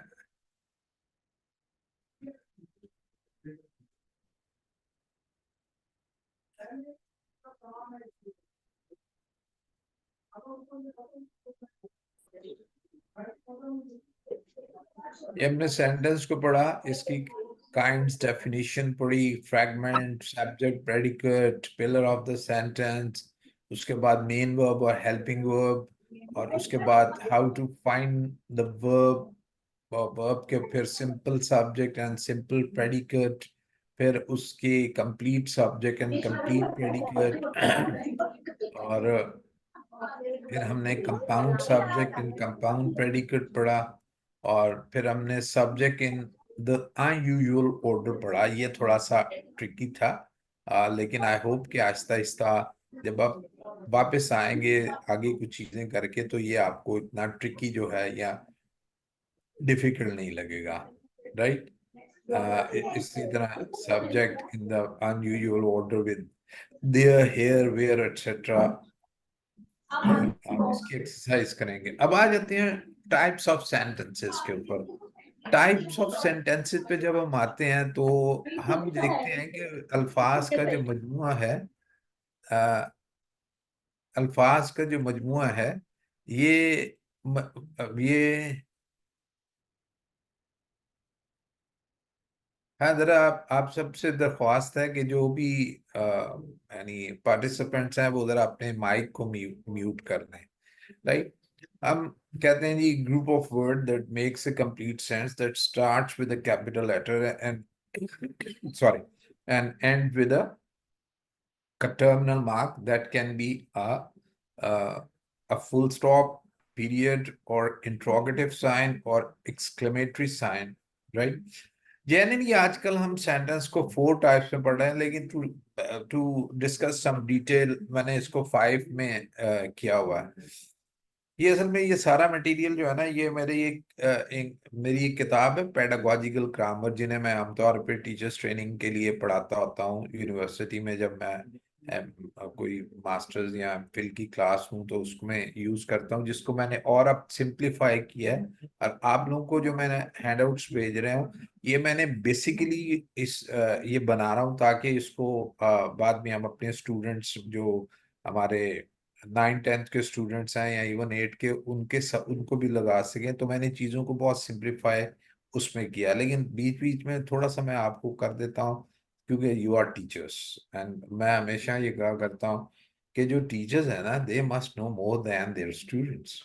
ये हमने सेंटेंस को पढ़ा, इसकी काइंड्स डेफिनेशन पढ़ी, fragment, subject, predicate, pillar of the sentence, उसके बाद मेन वर्ब और हेल्पिंग वर्ब, और उसके बाद how to find the verb, verb के फिर simple subject and simple predicate, फिर उसके complete subject and complete predicate और फिर हमने compound subject in compound predicate पढ़ा, और फिर हमने subject in the unusual order पढ़ा। ये थोड़ा सा ट्रिकी था, लेकिन आई होप कि आहिस्ता आहिस्ता जब आप वापस आएंगे आगे कुछ चीजें करके तो ये आपको इतना ट्रिकी जो है या डिफिकल्ट नहीं लगेगा, राइट। इसी तरह subject in the unusual order with there, here, where, etcetera, आप इसकी एक्सरसाइज करेंगे। अब आ जाते हैं टाइप्स ऑफ सेंटेंसेस के ऊपर। टाइप्स ऑफ सेंटेंसेस पे जब हम आते हैं तो हम देखते हैं कि अल्फाज का जो मजमुआ है, अ, अल्फाज का जो मजमुआ है ये ये, हाँ जरा आप सबसे दरख्वास्त है कि जो भी यानी पार्टिसिपेंट्स हैं वो जरा अपने माइक को म्यूट कर दें, राइट। हम कहते हैं जी, group of word that makes a complete sense that starts with a capital letter and sorry and end with a terminal mark that can be a full stop, period, or interrogative sign or exclamatory sign, right? Generally आजकल हम sentence को 4 types में पढ़ रहे हैं, लेकिन to to discuss some detail मैंने इसको 5 में किया हुआ है। ये असल में ये सारा मटेरियल जो है ना, ये मेरी एक किताब है पेडागोजिकल ग्रामर, जिन्हें मैं आमतौर पर टीचर्स ट्रेनिंग के लिए पढ़ाता होता हूँ यूनिवर्सिटी में। जब मैं कोई मास्टर्स या फिल की क्लास हूँ तो उसको मैं यूज करता हूँ, जिसको मैंने और अब सिंप्लीफाई किया है। और आप लोगों को जो मैंने हैंडआउट्स भेज रहे हूँ, ये मैंने बेसिकली ये बना रहा हूँ ताकि इसको बाद में हम अपने स्टूडेंट्स जो हमारे 9th 10th के स्टूडेंट्स हैं या इवन 8 के, उनको भी लगा सकें। तो मैंने चीज़ों को बहुत सिंप्लीफाई उसमें किया, लेकिन बीच बीच में थोड़ा सा मैं आपको कर देता हूँ क्योंकि यू आर टीचर्स। एंड मैं हमेशा ये कहा करता हूँ कि जो टीचर्स है ना, they must know more than their students.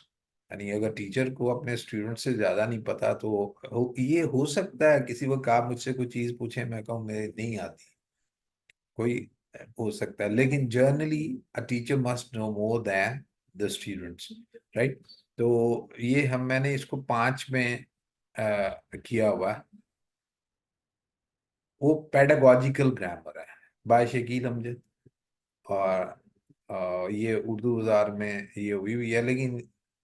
यानी अगर टीचर को अपने स्टूडेंट से ज्यादा नहीं पता तो ये हो सकता है किसी वक्त आप मुझसे कोई चीज पूछे, मैं कहूँ मेरे नहीं आती, कोई हो सकता है, लेकिन generally a teacher must know more then the students, right. तो ये मैंने इसको 5 में किया हुआ है। वो पेडागॉजिकल ग्रामर है बाय शकील अमजद। और ये उर्दू बाजार में ये हुई हुई है, लेकिन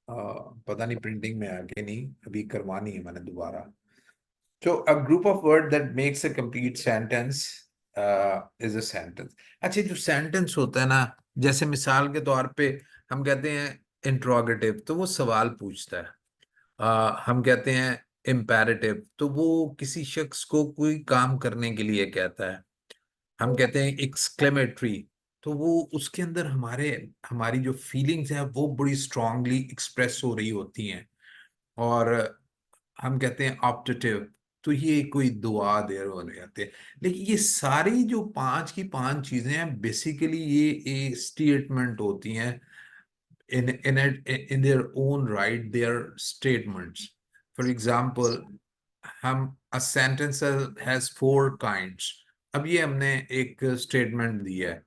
पता नहीं प्रिंटिंग में आके नहीं, अभी करवानी है मैंने दोबारा। तो a group of word that makes a complete sentence is a sentence. अच्छा, जो सेंटेंस होता है ना, जैसे मिसाल के तौर पे हम कहते हैं इंट्रोगेटिव, तो वो सवाल पूछता है। हम कहते हैं इम्पेरेटिव, तो वो किसी शख्स को कोई काम करने के लिए कहता है। हम कहते हैं एक्सक्लेमेटरी, तो वो उसके अंदर हमारी जो फीलिंग्स है वो बड़ी स्ट्रांगली एक्सप्रेस हो रही होती हैं। और हम कहते हैं ऑप्टेटिव, तो ये कोई दुआ दे रहे होने जाते हैं। लेकिन ये सारी जो 5 की 5 चीजें हैं, बेसिकली ये स्टेटमेंट होती हैं। In their own right, they are statements. For example, हम a sentence has 4 kinds। अब ये हमने एक स्टेटमेंट दिया है।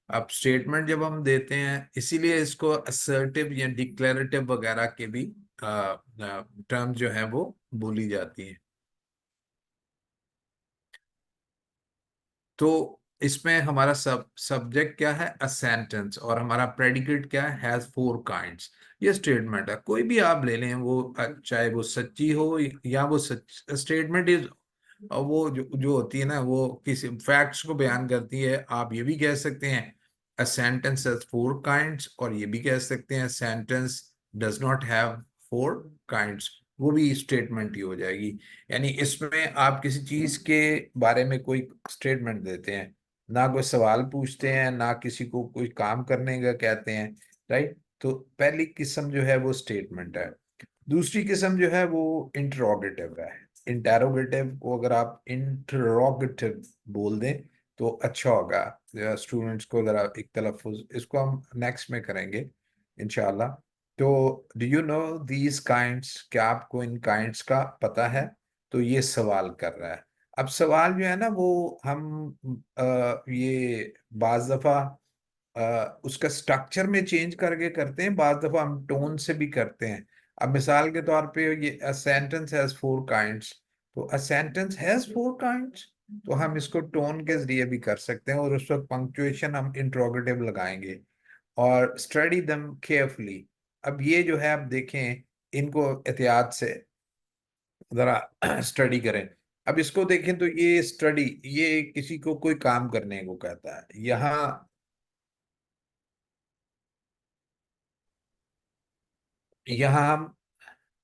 अब स्टेटमेंट जब हम देते हैं, इसीलिए इसको असर्टिव या डिक्लेरेटिव वगैरह के भी टर्म जो है वो बोली जाती है। तो इसमें हमारा सब्जेक्ट क्या है, अ सेंटेंस, और हमारा प्रेडिकेट क्या है, हैज 4 काइंड्स। ये स्टेटमेंट है, कोई भी आप ले लें, वो चाहे वो सच्ची हो या वो सच स्टेटमेंट इज, वो जो होती है ना, वो किसी फैक्ट्स को बयान करती है। आप ये भी कह सकते हैं अ सेंटेंस हैज 4 काइंड्स, और ये भी कह सकते हैं sentence does not have 4 kinds, वो भी स्टेटमेंट ही हो जाएगी। यानी इसमें आप किसी चीज के बारे में कोई स्टेटमेंट देते हैं, ना कोई सवाल पूछते हैं, ना किसी को कोई काम करने का कहते हैं, राइट। तो पहली किस्म जो है वो स्टेटमेंट है। दूसरी किस्म जो है वो इंटरोगेटिव है। इंटेरोगेटिव को अगर आप इंटरोगेटिव बोल दें तो अच्छा होगा स्टूडेंट्स को, जरा एक तलफ्फुज इसको हम नेक्स्ट में करेंगे इंशाल्लाह। तो do you know these kinds, क्या आपको इन काइंड्स का पता है? तो ये सवाल कर रहा है। अब सवाल जो है ना वो हम ये बाज दफा उसका स्ट्रक्चर में चेंज करके करते हैं, बाज दफा हम टोन से भी करते हैं। अब मिसाल के तौर पे ये अ सेंटेंस हैज 4 काइंड्स, तो अ सेंटेंस हैज 4 काइंड्स, तो हम इसको टोन के जरिए भी कर सकते हैं, और उस वक्त पंक्चुएशन हम इंट्रोगेटिव लगाएंगे। और स्टडी देम केयरफुली। अब ये जो है आप देखें, इनको एहतियात से जरा स्टडी करें। अब इसको देखें तो ये स्टडी, ये किसी को कोई काम करने को कहता है। यहाँ हम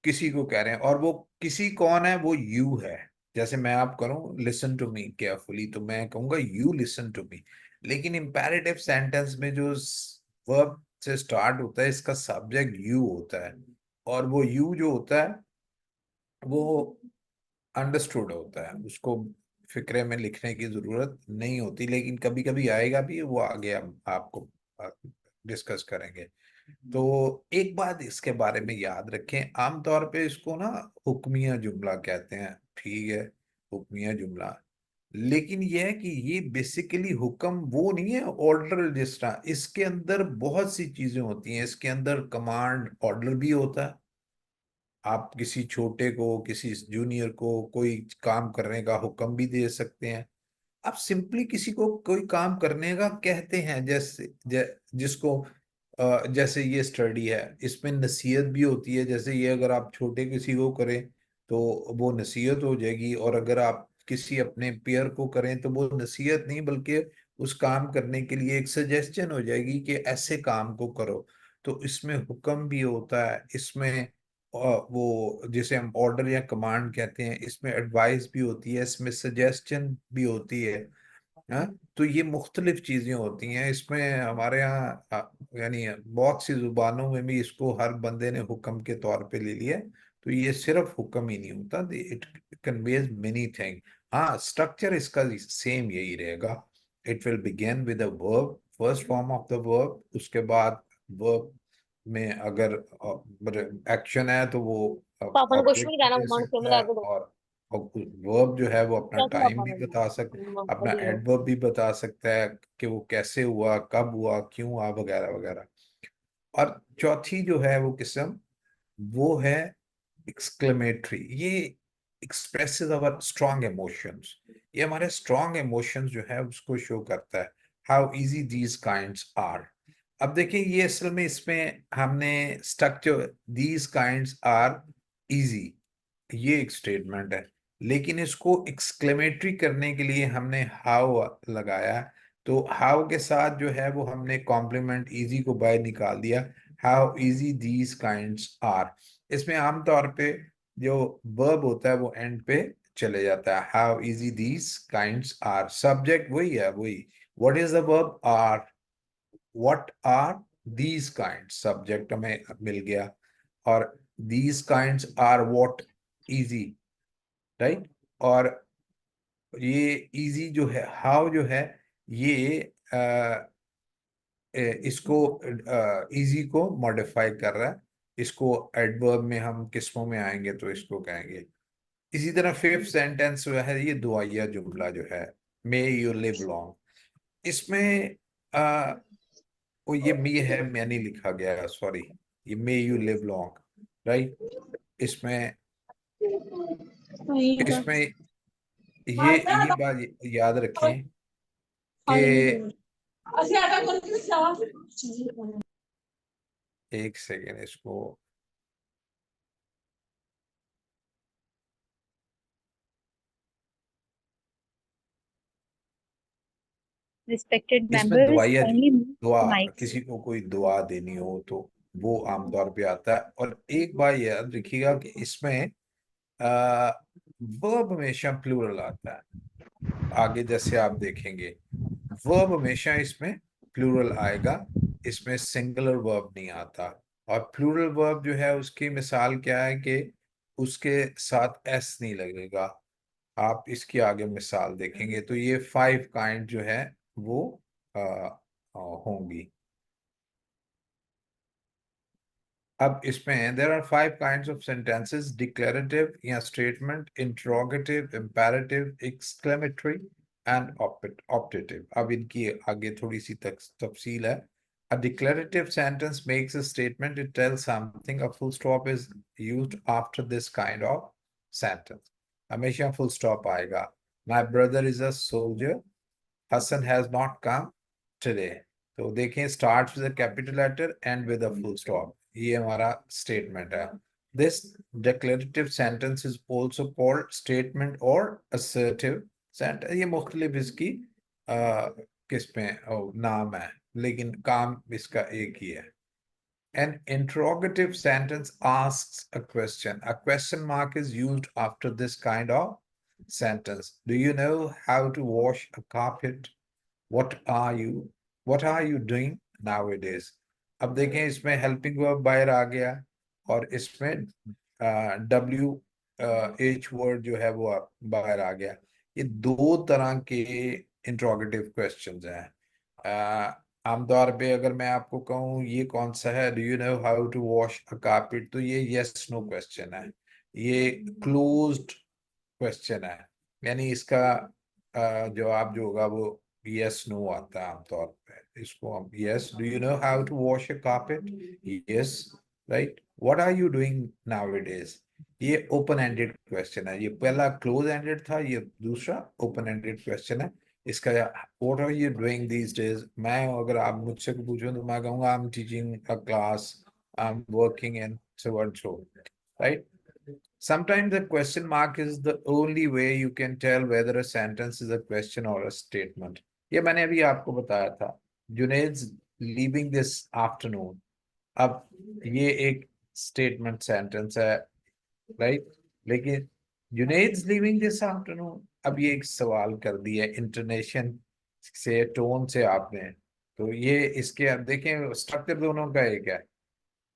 किसी को कह रहे हैं, और वो किसी कौन है, वो यू है। जैसे मैं आप करूं लिसन टू मी केयरफुली, तो मैं कहूंगा यू लिसन टू मी। लेकिन इंपेरेटिव सेंटेंस में जो वर्ब से स्टार्ट होता है, इसका सब्जेक्ट यू होता है, और वो यू जो होता है वो अंडरस्टूड होता है, उसको फिक्रे में लिखने की जरूरत नहीं होती, लेकिन कभी कभी आएगा भी, वो आगे हम आपको डिस्कस करेंगे। तो एक बात इसके बारे में याद रखें, आमतौर पे इसको ना हुक्मिया जुमला कहते हैं, ठीक है, हुक्मिया जुमला। लेकिन यह है कि ये बेसिकली हुक्म वो नहीं है ऑर्डर, जिस तरह इसके अंदर बहुत सी चीजें होती हैं। इसके अंदर कमांड ऑर्डर भी होता है। आप किसी छोटे को, किसी जूनियर को कोई काम करने का हुक्म भी दे सकते हैं। आप सिंपली किसी को कोई काम करने का कहते हैं, जिसको जैसे ये स्टडी है, इसमें नसीहत भी होती है। जैसे ये अगर आप छोटे किसी को करें तो वो नसीहत हो जाएगी, और अगर आप किसी अपने पेयर को करें तो वो नसीहत नहीं, बल्कि उस काम करने के लिए एक सजेशन हो जाएगी कि ऐसे काम को करो। तो इसमें हुक्म भी होता है, इसमें वो जिसे हम ऑर्डर या कमांड कहते हैं, इसमें एडवाइस भी होती है, इसमें सजेशन भी होती है। हाँ, तो ये मुख्तलिफ चीजें होती हैं इसमें हमारे यहाँ। यानी बहुत सी जुबानों में भी इसको हर बंदे ने हुक्म के तौर पे ले लिया है। तो ये सिर्फ हुक्म ही नहीं होता, इट कन्वेज मेनी थिंग। हाँ, स्ट्रक्चर इसका सेम यही रहेगा। It will begin with a verb, first form of the verb, उसके बाद वर्ब में अगर एक्शन है तो वो पापा ने कुछ ऑब्जेक्ट नहीं भी कहना, दे मान के सकता मिला है, के दो। और वर्ब जो है वो अपना कैसे टाइम पापा भी ने बता अपना बढ़िया। एडवर्ब भी बता सकता है कि वो कैसे हुआ, कब हुआ, क्यों हुआ, वगैरह वगैरह। और चौथी जो है वो किस्म, वो है एक्सक्लेमेटरी। ये एक्सप्रेसेस अवर स्ट्रॉन्ग इमोशंस। ये हमारे स्ट्रॉन्ग इमोशंस जो है उसको शो करता है। How easy these kinds are. अब देखिए, ये असल में इसमें हमने structure these kinds are easy, ये एक स्टेटमेंट है, लेकिन इसको एक्सक्लेमेटरी करने के लिए हमने हाउ लगाया। तो हाउ के साथ जो है वो हमने कॉम्प्लीमेंट इजी को बाहर निकाल दिया। How easy these kinds are. इसमें आमतौर पे जो वर्ब होता है वो एंड पे चले जाता है। How easy these kinds are, subject वही है, वही। What is the verb? Are. What are these kinds, subject हमें मिल गया। और these kinds are what? Easy, right. और ये इजी जो है, हाउ जो है, ये इसको इजी को मॉडिफाई कर रहा है। इसको एडवर्ब में हम किस्मों में आएंगे तो इसको कहेंगे। इसी तरह फिफ्थ सेंटेंस जो है, ये दुआया जुमला जो है, मे यू लिव लॉन्ग। इसमें आ, वो ये मे है, मैं नहीं लिखा गया, सॉरी। ये may you live long, right. इसमें नहीं था। इसमें ये बात याद रखें हाँ नहीं कि था। ਅਸੀਂ ਆਟਾ ਗੁੰਨ ਕੇ ਖਿਲਾਵਾ। एक सेकेंड इसको, Respected इसमें members, दुआया kindly mute दुआ, the mics. किसी को कोई दुआ देनी हो तो वो आमतौर पे आता है। और एक बात याद रखिएगा कि इसमें वर्ब हमेशा प्लूरल आता है। आगे जैसे आप देखेंगे, वर्ब हमेशा इसमें प्लूरल आएगा, इसमें सिंगुलर वर्ब नहीं आता। और प्लूरल वर्ब जो है उसकी मिसाल क्या है कि उसके साथ एस नहीं लगेगा। आप इसकी आगे मिसाल देखेंगे तो ये 5 काइंड जो है वो होंगी। अब इसमें there are 5 kinds of sentences: declarative या statement, interrogative, imperative, exclamatory and optative. अब इनकी आगे थोड़ी सी तफसील है। A declarative sentence makes a statement, it tells something. A full stop is used after this kind of sentence. हमेशा full stop आएगा। My brother is a soldier. Hassan has not come today. तो देखें, starts with a capital letter and with a full stop. ये हमारा statement है। This declarative sentence is also called statement or assertive sentence. ये मुख्तलिफ इसकी किस्में नाम है, लेकिन काम इसका एक ही है। An interrogative sentence asks a question. A question mark is used after this kind of sentence. Do you know how to wash a carpet? What are you? What are you doing nowadays? अब देखें, इसमें helping verb बाहर आ गया, और इसमें W H word जो है वो बाहर आ गया। ये दो तरह के इंट्रोगेटिव क्वेश्चंस हैं। आमतौर पे अगर मैं आपको कहूँ ये कौन सा है, do you know how to wash a carpet, तो ये यस नो क्वेश्चन है। ये क्लोज्ड क्वेश्चन है, यानी इसका जवाब जो होगा वो यस नो आता है आमतौर पे। इसको हम yes, do you know how to wash a carpet, yes, right. What are you doing nowadays, ये ओपन एंडेड क्वेश्चन है। ये पहला क्लोज एंडेड था, ये दूसरा ओपन एंडेड क्वेश्चन है। इसका what are you doing these days, मैं अगर आप मुझसे पूछो तो मैं कहूँगा I am teaching a class, I am working in so and so, right. Sometimes the question mark is the only way you can tell whether a sentence is a question or a statement. ये मैंने अभी आपको बताया था, Junaid's leaving this afternoon. अब ये एक statement sentence है, राइट। लेकिन Junaid's leaving this afternoon, अब ये एक सवाल कर दिया इंटोनेशन से, टोन से आपने। तो ये इसके, अब देखें स्ट्रक्चर दोनों का एक है,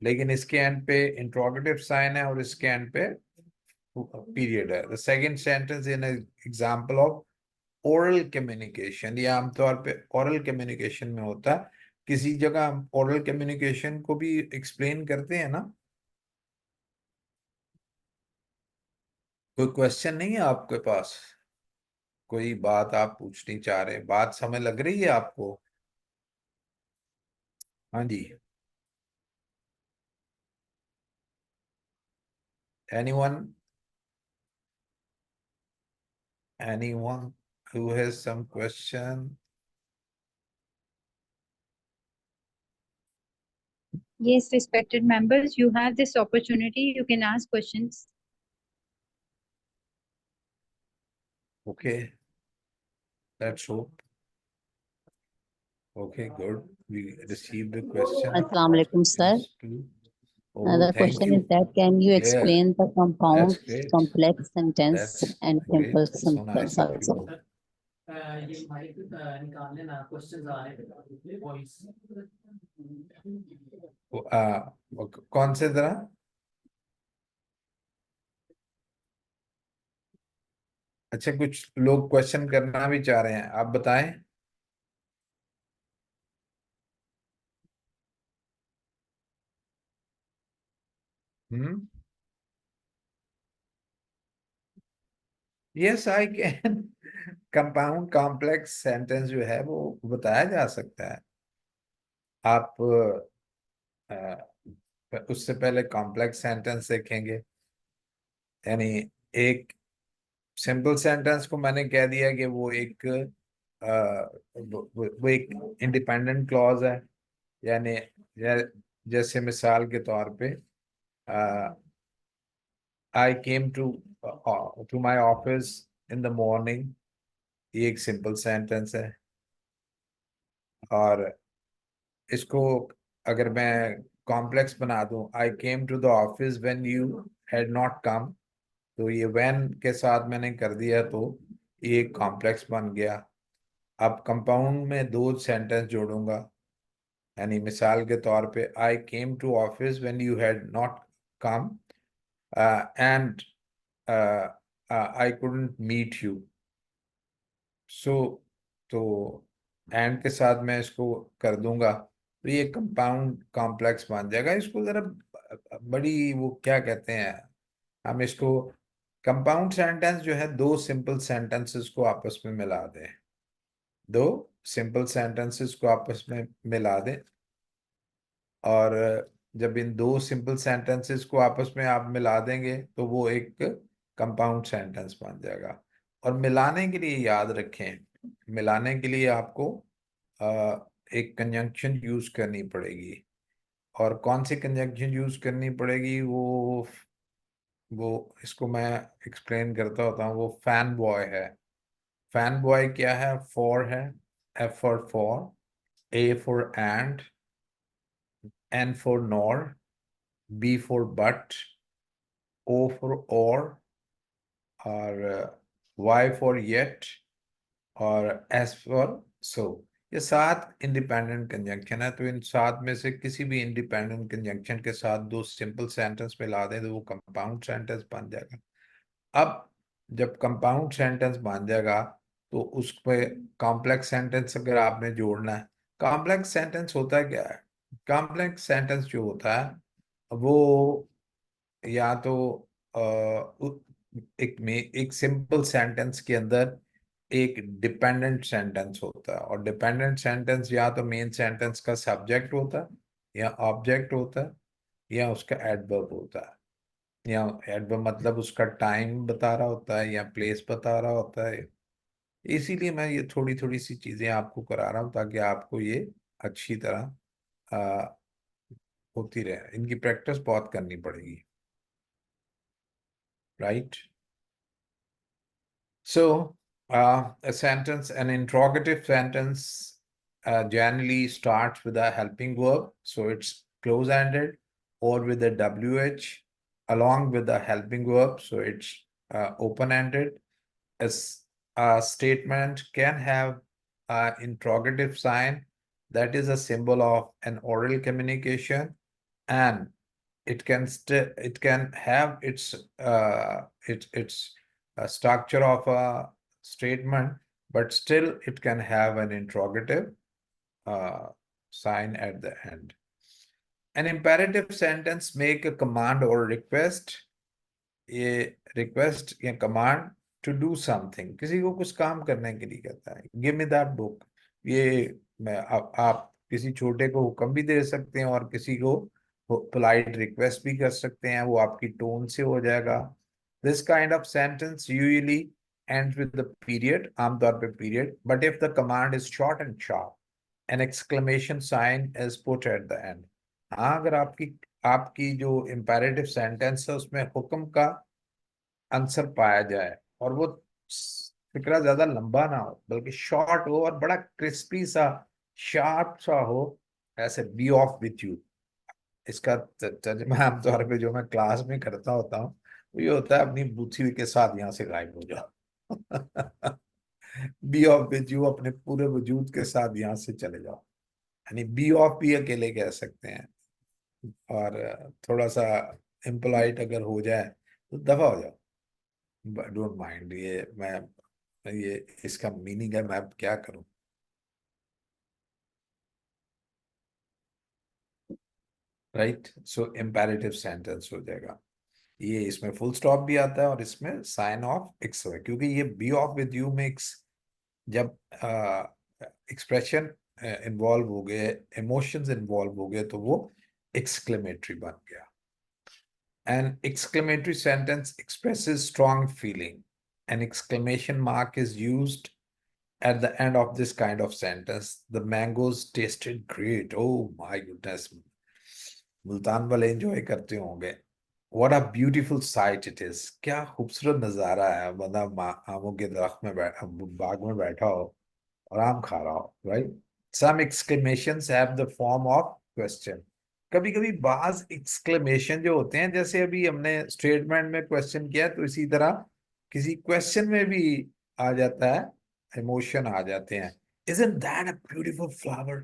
लेकिन इसके एंड पे इंट्रोगेटिव साइन है और इसके एंड पे पीरियड है। The second sentence in example of oral communication, ये आमतौर पे ओरल कम्युनिकेशन में होता है। किसी जगह हम ओरल कम्युनिकेशन को भी एक्सप्लेन करते हैं ना। कोई क्वेश्चन नहीं है आपके पास? कोई बात आप पूछनी चाह रहे हैं? बात समझ लग रही है आपको? हाँ जी। Anyone, anyone who has some question? Yes, respected members, you have this opportunity. You can ask questions. Okay, let's hope. Okay, good. We received the question. Assalamu alaikum, sir. Yes, please. Oh, The thank question is you. that can you Yeah, explain the compound, that's great. complex sentence That's and simple great. So sentence nice of also? you. ये mic निकालने ना questions आ रहे हैं voice कौन से तरह? अच्छा, कुछ लोग क्वेश्चन करना भी चाह रहे हैं, आप बताएं। Hmm. Yes, I can. Compound complex sentence जो है वो बताया जा सकता है। आप उससे पहले कॉम्प्लेक्स सेंटेंस देखेंगे। यानी एक सिंपल सेंटेंस को मैंने कह दिया कि वो एक वो एक इंडिपेंडेंट क्लॉज है। यानी जैसे मिसाल के तौर पे I came to my office in the morning, ये एक सिंपल सेंटेंस है। और इसको अगर मैं कॉम्प्लेक्स बना दूं, I came to the office when you had not come, तो ये व्हेन के साथ मैंने कर दिया तो ये एक कॉम्प्लेक्स बन गया। अब कंपाउंड में दो सेंटेंस जोड़ूंगा। यानी मिसाल के तौर पे I came to office when you had not come and I couldn't meet you. So तो एंड के साथ मैं इसको कर दूंगा तो ये कंपाउंड कॉम्प्लेक्स बन जाएगा। इसको जरा बड़ी वो क्या कहते हैं, हम इसको कंपाउंड सेंटेंस जो है दो सिंपल सेंटेंसेस को आपस में मिला दें। दो सिंपल सेंटेंसेस को आपस में मिला दें और जब इन दो सिंपल सेंटेंसेस को आपस में आप मिला देंगे तो वो एक कंपाउंड सेंटेंस बन जाएगा। और मिलाने के लिए याद रखें, मिलाने के लिए आपको एक कंजंक्शन यूज करनी पड़ेगी। और कौन सी कंजंक्शन यूज करनी पड़ेगी वो इसको मैं एक्सप्लेन करता होता हूँ। वो फैन बॉय है। फैन बॉय क्या है? फॉर है, F for, A for and, N for nor, B for but, O for or Y for yet और एस फॉर सो। ये सात इंडिपेंडेंट कंजंक्शन है। तो इन सात में से किसी भी इंडिपेंडेंट कंजंक्शन के साथ दो सिंपल सेंटेंस मिला दें तो वो कंपाउंड सेंटेंस बन जाएगा। अब जब कंपाउंड सेंटेंस बन जाएगा तो उस पे कॉम्प्लेक्स सेंटेंस अगर आपने जोड़ना है। कॉम्प्लेक्स सेंटेंस होता है क्या है? कॉम्प्लेक्स सेंटेंस जो होता है वो या तो एक सिंपल सेंटेंस के अंदर एक डिपेंडेंट सेंटेंस होता है। और डिपेंडेंट सेंटेंस या तो मेन सेंटेंस का सब्जेक्ट होता है या ऑब्जेक्ट होता है या उसका एडवर्ब होता है। या एडवर्ब मतलब उसका टाइम बता रहा होता है या प्लेस बता रहा होता है। इसीलिए मैं ये थोड़ी थोड़ी सी चीजें आपको करा रहा हूँ ताकि आपको ये अच्छी तरह आ, होती रहे। इनकी प्रैक्टिस बहुत करनी पड़ेगी, right? So, an interrogative sentence generally starts with a helping verb. So it's close-ended or with a WH along with the helping verb. So it's open-ended. A statement can have an interrogative sign that is a symbol of an oral communication, and it can have its structure of a statement, but still it can have an interrogative sign at the end. An imperative sentence make a command or request, a request या command to do something, किसी को कुछ काम करने के लिए कहता है, give me that book. ये आप किसी छोटे को हुक्म भी दे सकते हैं और किसी को पोलाइट रिक्वेस्ट भी कर सकते हैं, वो आपकी टोन से हो जाएगा. This kind of sentence usually ends with the period, आमतौर पे period, but if the command is short and sharp, an exclamation sign is put at the end. हाँ, अगर आपकी जो इम्पेरेटिव सेंटेंस है उसमें हुक्म का आंसर पाया जाए और वो फिक्रा ज्यादा लंबा ना हो बल्कि शॉर्ट हो और बड़ा क्रिस्पी सा शार्प सा हो, ऐसे बी ऑफ विथ यू, इसका तर्जुमा आमतौर पे जो मैं क्लास में करता होता हूँ वो ये होता है, अपनी बुद्धि के साथ यहाँ से गायब हो जाओ. बी ऑफ विथ यू, अपने पूरे वजूद के साथ यहाँ से चले जाओ. यानी बी ऑफ भी अकेले कह सकते हैं, और थोड़ा सा इम्पोलाइट अगर हो जाए तो दफा हो जाओ. डोंट माइंड, ये इसका मीनिंग है, मैं अब क्या करूं. राइट, सो इम्पेरेटिव सेंटेंस हो जाएगा. ये इसमें फुल स्टॉप भी आता है और इसमें साइन ऑफ एक्स है, क्योंकि ये be off with you mix, जब एक्सप्रेशन इन्वॉल्व हो गए, इमोशंस इन्वॉल्व हो गए, तो वो एक्सक्लेमेटरी बन गया. An exclamatory sentence expresses strong feeling. An exclamation mark is used at the end of this kind of sentence. The mangoes tasted great. Oh my goodness. Multan वाले enjoy करते होंगे. What a beautiful sight it is. क्या खूबसूरत नजारा है. बंदा आमों के दरख्त में बाग में बैठा हो और आम खा रहा हो. Right? Some exclamations have the form of question. कभी कभी बाज एक्सक्लेमेशन जो होते हैं, जैसे अभी हमने स्टेटमेंट में क्वेश्चन किया, तो इसी तरह किसी क्वेश्चन में भी आ जाता है, इमोशन आ जाते हैं. Isn't that a beautiful flower?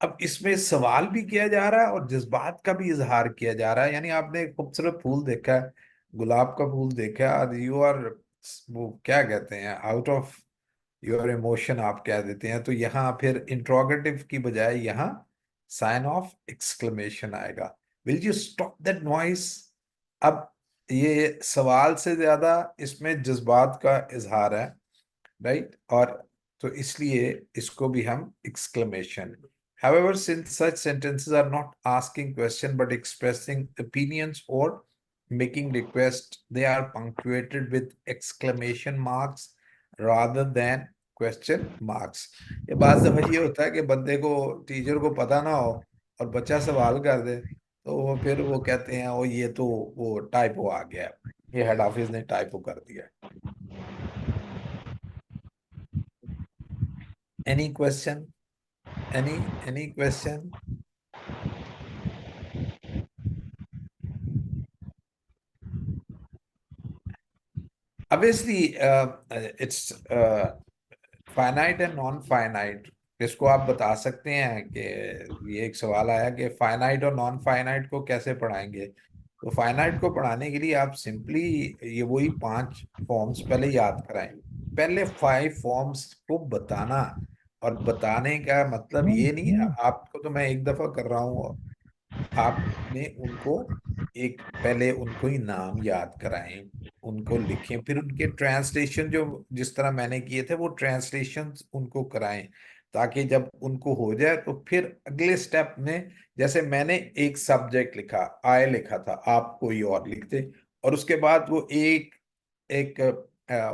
अब इसमें सवाल भी किया जा रहा है और जज्बात का भी इजहार किया जा रहा है. यानी आपने एक खूबसूरत फूल देखा है, गुलाब का फूल देखा है, यू आर, वो क्या कहते हैं, आउट ऑफ योर इमोशन आप कह देते हैं. तो यहाँ फिर इंट्रोगेटिव की बजाय यहाँ साइन ऑफ एक्सक्लेमेशन आएगा. Will you stop that noise. अब ये सवाल से ज्यादा इसमें जज्बात का इजहार है, राइट, और तो इसलिए इसको भी हम exclamation. However, since such sentences are not asking question but expressing opinions or making requests, they are punctuated with exclamation marks rather than question marks. ये बात दफा ये होता है कि बंदे को, टीचर को पता ना हो और बच्चा सवाल कर दे, तो वो फिर वो कहते हैं ओ ये तो वो टाइपो आ गया है, ये हेड ऑफिस ने टाइपो कर दिया. Any question? Any question? Obviously, it's finite and non-finite. इसको आप बता सकते हैं कि ये एक सवाल आया कि फाइनाइट और नॉन फाइनाइट को कैसे पढ़ाएंगे. तो फाइनाइट को पढ़ाने के लिए आप सिंपली ये वही 5 फॉर्म्स पहले याद कराएं. पहले 5 फॉर्म्स को बताना, और बताने का मतलब ये नहीं है आपको, तो मैं एक दफा कर रहा हूँ, आपने उनको पहले उनको ही नाम याद कराएं, उनको लिखें, फिर उनके ट्रांसलेशन जो जिस तरह मैंने किए थे वो ट्रांसलेशन उनको कराएं, ताकि जब उनको हो जाए तो फिर अगले स्टेप में, जैसे मैंने एक सब्जेक्ट लिखा, आई लिखा था, आप कोई और लिखते, और उसके बाद वो एक एक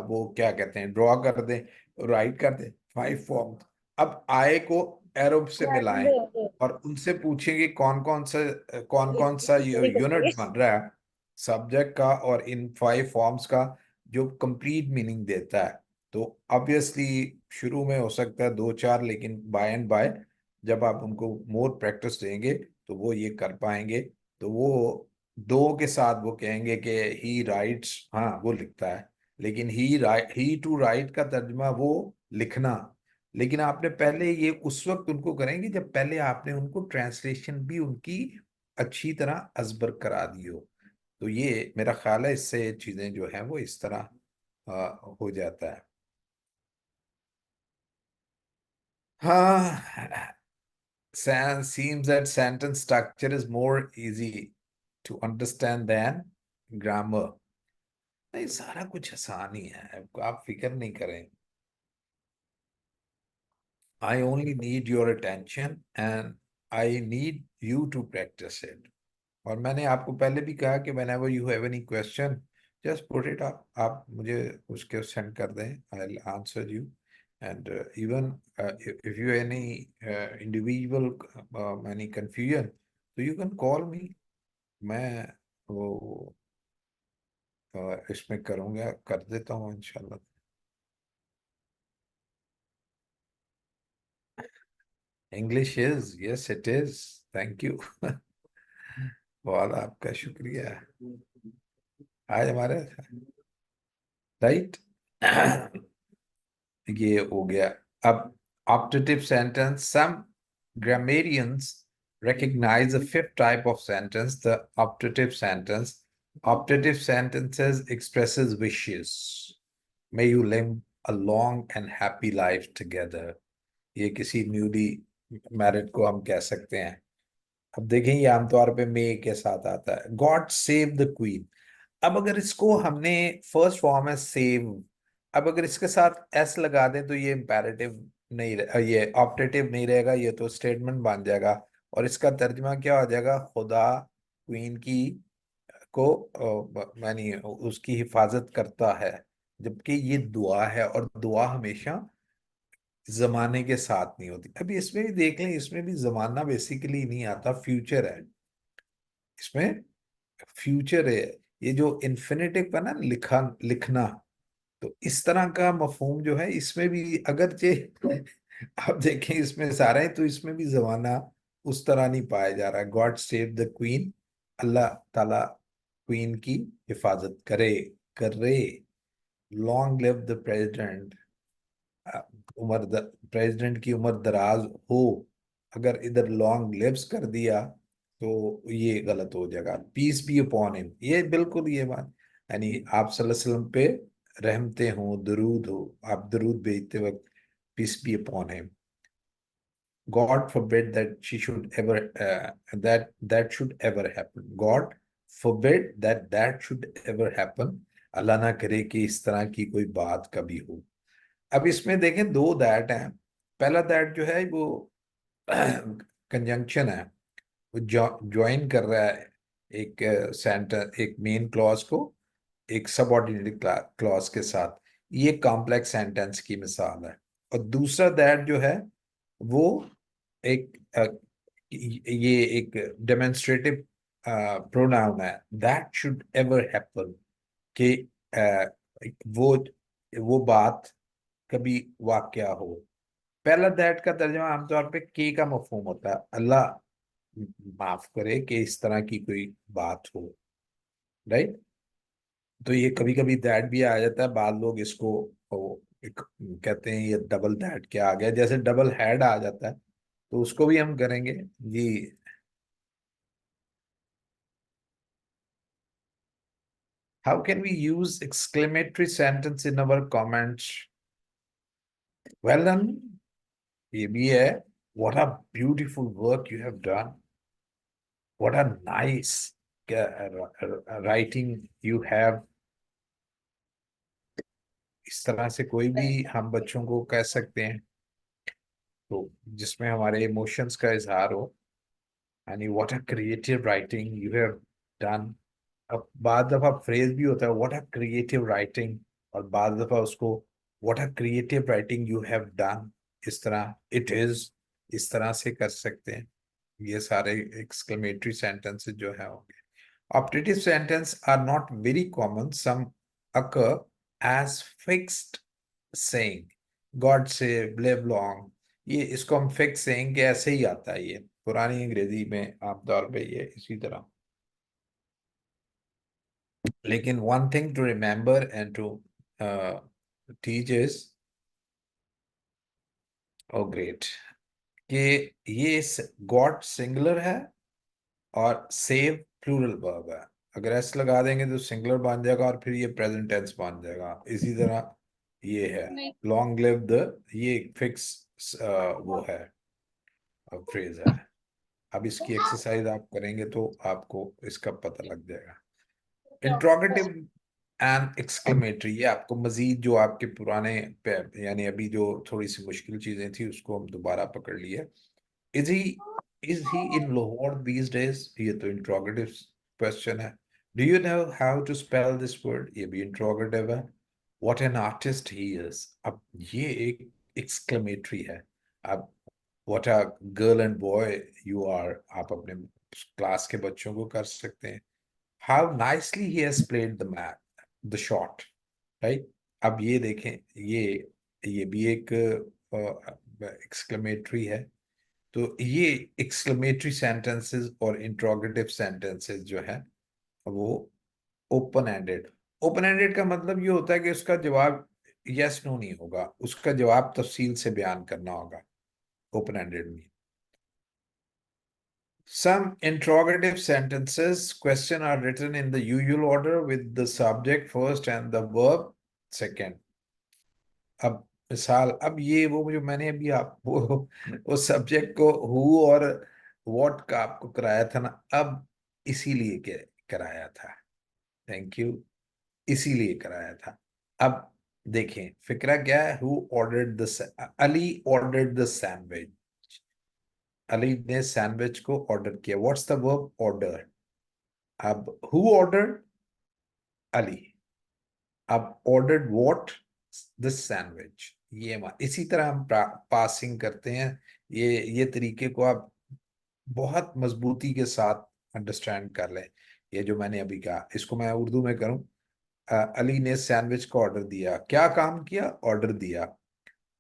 वो क्या कहते हैं, ड्रॉ कर दें, राइट कर दें 5 फॉर्म. अब आई को एरो से मिलाएं और उनसे पूछेंगे कौन कौन सा यूनिट बन रहा है सब्जेक्ट का और इन 5 फॉर्म्स का, जो कंप्लीट मीनिंग देता है. तो ऑब्वियसली शुरू में हो सकता है 2-4, लेकिन बाय एंड बाय जब आप उनको मोर प्रैक्टिस देंगे तो वो ये कर पाएंगे. तो वो 2 के साथ वो कहेंगे कि ही राइट्स, हाँ वो लिखता है, लेकिन ही टू राइट का तर्जुमा वो लिखना. लेकिन आपने पहले ये उस वक्त उनको करेंगे जब पहले आपने उनको ट्रांसलेशन भी उनकी अच्छी तरह अजबर करा दी हो। तो ये मेरा ख्याल है इससे चीजें जो हैं वो इस तरह हो जाता है। हाँ, seems that sentence structure is more easy to understand than grammar. नहीं, सारा कुछ आसान ही है, आप फिक्र नहीं करें। I only need your attention and I need you to practice it. और मैंने आपको पहले भी कहा कि whenever you have any question, just put it up. आप मुझे उसके सेंड कर दें, I'll answer you. And even if you have any individual any confusion, so you can call me. मैं वो इसमें करूँगा, कर देता हूँ इंशाल्लाह। English is, yes it is. Thank you. बहुत आपका शुक्रिया। आज हमारे राइट ये हो गया। अब optative sentence, some grammarians recognize a fifth type of sentence, the optative sentence. Optative sentences expresses wishes. May you live a long and happy life together. ये किसी न्यूली मैरिड को हम कह सकते हैं। अब देखें ये आमतौर पे मे के साथ आता है। God save the queen. अब अगर इसको हमने फर्स्ट फॉर्म है सेव, अब अगर इसके साथ एस लगा दें तो ये इम्पेरेटिव नहीं ये ऑप्टेटिव नहीं रहेगा, ये तो स्टेटमेंट बन जाएगा। और इसका तर्जमा क्या हो जाएगा? खुदा क्वीन की को यानी उसकी हिफाजत करता है। जबकि ये दुआ है और दुआ हमेशा जमाने के साथ नहीं होती। अभी इसमें भी देख लें, इसमें भी जमाना बेसिकली नहीं आता, फ्यूचर है इसमें। फ्यूचर है। ये जो इन्फिनेटिव है ना, लिखना, तो इस तरह का मफहूम जो है इसमें भी अगरचे आप देखें इसमें सारा है, तो इसमें भी जमाना उस तरह नहीं पाया जा रहा है। गॉड सेव द क्वीन, अल्लाह ताला क्वीन की हिफाजत करे, कर रहे। लॉन्ग लिव द प्रेसिडेंट, उम्र प्रेसिडेंट की उम्र दराज हो। अगर इधर लॉन्ग लिव्स कर दिया तो ये गलत हो जाएगा। पीस बी अपॉन हिम, ये बिल्कुल ये बात, यानी आप सल्लल्लाहु अलैहि वसल्लम पे रहमते हो, दरूद हो, आप दरूद भेजते वक्त peace be upon him. God forbid that she should ever that should ever happen. God forbid that should ever happen. अल्लाह ना करे कि इस तरह की कोई बात कभी हो। अब इसमें देखें दो दैट हैं। पहला दैट जो है वो कंजंक्शन है, वो ज्वाइन कर रहा है एक सेंटेंस, एक मेन क्लॉज को एक सबऑर्डिनेट क्लॉज के साथ। ये कॉम्प्लेक्स सेंटेंस की मिसाल है। और दूसरा दैट जो है वो एक ये एक डेमोन्स्ट्रेटिव प्रोनाउन है, दैट शुड एवर हैपन, कि वो वो बात कभी वाकया हो। पहला दैट का तर्जुमा आमतौर पे के का मफहूम होता है, अल्लाह माफ करे कि इस तरह की कोई बात हो, राइट। तो ये कभी कभी दैट भी आ जाता है, बाद लोग इसको कहते हैं ये डबल दैट क्या आ गया, जैसे डबल हेड आ जाता है, तो उसको भी हम करेंगे जी। How can we use exclamatory sentence in our comments? Well done. ये भी है। What a beautiful work you have done. What a nice writing you have. इस तरह से कोई भी हम बच्चों को कह सकते हैं तो जिसमें हमारे इमोशंस का इजहार हो, यानी what a creative writing you have done. अब बाद दफा फ्रेज भी होता है व्हाट अ क्रिएटिव राइटिंग, और बाद दफा उसको what a creative writing you have done, इस तरह इट इज, इस तरह से कर सकते हैं। ये सारे एक्सक्लेमेटरी सेंटेंसेस जो है होंगे। Optative sentences are not very common. Some occur as fixed saying. God save, live long. ये इसको हम fixed saying के ऐसे ही आता है, ये पुरानी अंग्रेजी में आमतौर पे ये इसी तरह। लेकिन one thing to remember and to teach is, oh great, कि ये God सिंगुलर है और सेव प्लूरल वर्ब है। अगर एस लगा देंगे तो सिंगुलर बन जाएगा और फिर ये प्रेजेंट टेंस बन जाएगा। इसी तरह ये है लॉन्ग लिव द, ये फिक्स वो है फ्रेज है। अब इसकी एक्सरसाइज आप करेंगे तो आपको इसका पता लग जाएगा। इंट्रोगेटिव एंड एक्सक्लेमेटरी, ये आपको मजीद जो आपके पुराने यानी अभी जो थोड़ी सी मुश्किल चीजें थी उसको हम दोबारा पकड़ लिए। Is he in Lahore these days, ये तो इंट्रोगेटिव क्वेश्चन है। Do you know how to spell this word, ये भी इंट्रोगेटिव है। What an artist he is, अब ये एक एक्सक्लेमेटरी है। अब what a girl and boy you are, आप अपने क्लास के बच्चों को कर सकते हैं। How nicely he has played the shot, right? अब ये देखें, ये भी एक एक्सक्लेमेटरी है। तो ये एक्सक्लेमेटरी सेंटेंसेस और इंट्रोगेटिव सेंटेंसेस जो है वो ओपन एंडेड का मतलब ये होता है कि उसका जवाब यस नो नहीं होगा, उसका जवाब तफसील से बयान करना होगा। ओपन एंडेड में some interrogative sentences question are written in the usual order with the subject first and the verb second. अब मिसाल, अब ये वो जो मैंने अभी आप वो सब्जेक्ट को हु और व्हाट का आपको कराया था ना, अब इसीलिए के कराया था। थैंक यू, इसीलिए कराया था। अब देखें फिक्रा क्या है। Who ordered the, Ali ordered the sandwich, Ali ने सैंडविच को ऑर्डर किया। What's the verb order. अब हु ऑर्डर्ड, अली। अब ऑर्डर्ड व्हाट, दिस सैंडविच। ये इसी तरह हम पासिंग करते हैं। ये तरीके को आप बहुत मजबूती के साथ अंडरस्टैंड कर लें। ये जो मैंने अभी कहा इसको मैं उर्दू में करूं। अली ने सैंडविच को ऑर्डर दिया। क्या काम किया, ऑर्डर दिया।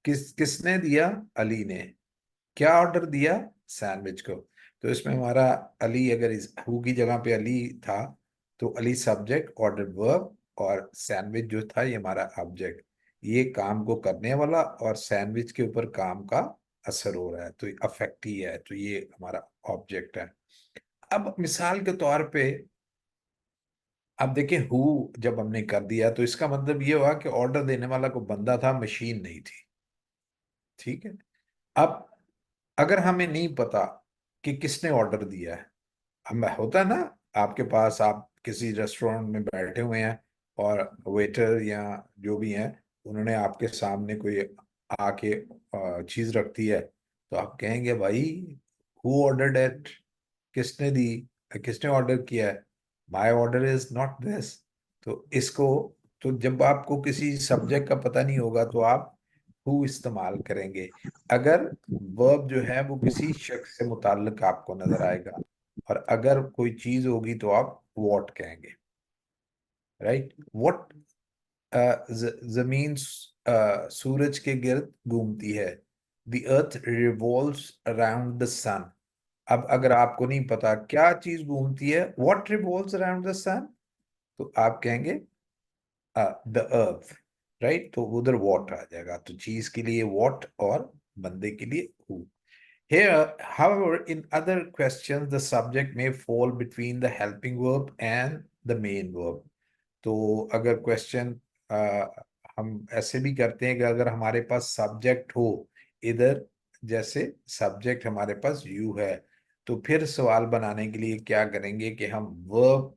किसने दिया, अली ने। क्या ऑर्डर दिया, सैंडविच को। तो इसमें हमारा अली, अगर इस हु की जगह पे अली था तो अली सब्जेक्ट, ऑर्डर वर्ब, और सैंडविच जो था ये हमारा ऑब्जेक्ट। ये काम को करने वाला और सैंडविच के ऊपर काम का असर हो रहा है तो अफेक्ट ही है, तो ये हमारा ऑब्जेक्ट है। अब मिसाल के तौर पे अब देखिए हु जब हमने कर दिया तो इसका मतलब ये हुआ कि ऑर्डर देने वाला को बंदा था, मशीन नहीं थी। ठीक है। अब अगर हमें नहीं पता कि किसने ऑर्डर दिया है, हम होता है ना आपके पास, आप किसी रेस्टोरेंट में बैठे हुए हैं और वेटर या जो भी है उन्होंने आपके सामने कोई आके चीज रख दी है तो आप कहेंगे भाई हु ऑर्डर्ड इट, किसने दी, किसने ऑर्डर किया है, my order is not this. तो इसको, तो जब आपको किसी सब्जेक्ट का पता नहीं होगा तो आप हु इस्तेमाल करेंगे। अगर वर्ब जो है वो किसी शख्स से मुताल्लिक आपको नजर आएगा और अगर कोई चीज होगी तो आप व्हाट कहेंगे। राइट, व्हाट, जमीन सूरज के गिर्द घूमती है। The earth revolves around the sun. अब अगर आपको नहीं पता क्या चीज घूमती है, what revolves around the sun, तो आप कहेंगे द अर्थ। राइट, तो उधर व्हाट आ जाएगा। तो चीज के लिए व्हाट और बंदे के लिए who. Here, however, in other questions, the subject may fall between the helping verb and the main verb. तो अगर क्वेश्चन हम ऐसे भी करते हैं कि अगर हमारे पास सब्जेक्ट हो इधर, जैसे सब्जेक्ट हमारे पास यू है, तो फिर सवाल बनाने के लिए क्या करेंगे कि हम वर्ब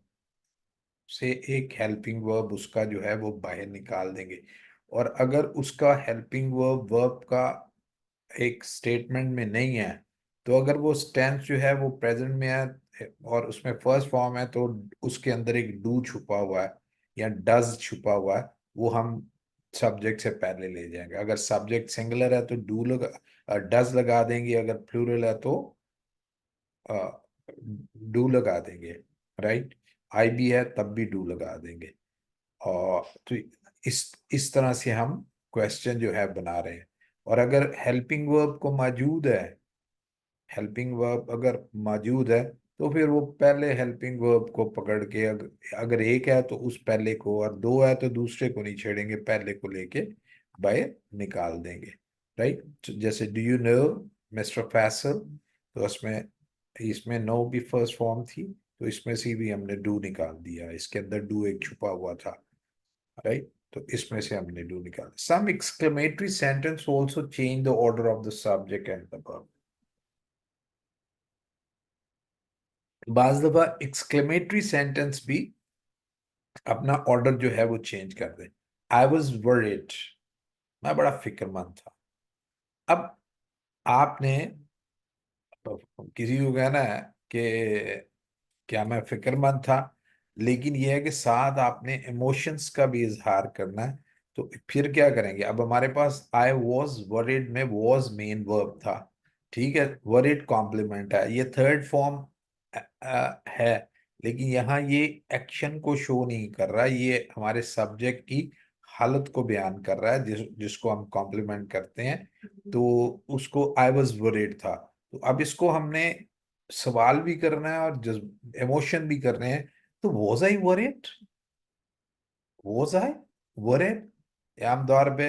से एक हेल्पिंग वर्ब उसका जो है वो बाहर निकाल देंगे। और अगर उसका हेल्पिंग वर्ब वर्ब का एक स्टेटमेंट में नहीं है तो अगर वो टेंस जो है वो प्रेजेंट में है और उसमें फर्स्ट फॉर्म है तो उसके अंदर एक डू छुपा हुआ है या डज छुपा हुआ है, वो हम सब्जेक्ट से पहले ले जाएंगे। अगर सब्जेक्ट सिंगुलर है तो डू लगा, डज लगा देंगे। अगर प्लूरल है तो डू लगा देंगे। राइट, आई भी है तब भी डू लगा देंगे। और तो इस तरह से हम क्वेश्चन जो है बना रहे हैं। और अगर हेल्पिंग वर्ब को मौजूद है, हेल्पिंग वर्ब अगर मौजूद है तो फिर वो पहले हेल्पिंग वर्ब को पकड़ के अगर एक है तो उस पहले को, और दो है तो दूसरे को नहीं छेड़ेंगे, पहले को लेके बाहर निकाल देंगे। राइट, जैसे do you no mister Faisal, तो उसमें इसमें नो भी फर्स्ट फॉर्म थी, तो इसमें से भी हमने डू निकाल दिया, इसके अंदर डू एक छुपा हुआ था, राइट। तो इसमें से हमने डू निकाला। Some exclamatory sentence also change the order of the subject and the verb. बाज दफा एक्सक्लेमेटरी सेंटेंस भी अपना ऑर्डर जो है वो चेंज कर दे। आई वॉज वरीड, मैं बड़ा फिक्रमंद था। अब आपने किसी को कहना है कि क्या मैं फिक्रमंद था, लेकिन यह है कि साथ आपने इमोशंस का भी इजहार करना है। तो फिर क्या करेंगे? अब हमारे पास आई वॉज वरीड में वॉज मेन वर्ब था, ठीक है, वरीड कॉम्प्लीमेंट है, ये थर्ड फॉर्म है, लेकिन यहाँ ये एक्शन को शो नहीं कर रहा, ये हमारे सब्जेक्ट की हालत को बयान कर रहा है, जिसको हम कॉम्प्लीमेंट करते हैं, तो उसको आई वॉज वरीड था। तो अब इसको हमने सवाल भी करना है और इमोशन भी करने हैं। तो was I worried, was I worried आमतौर पे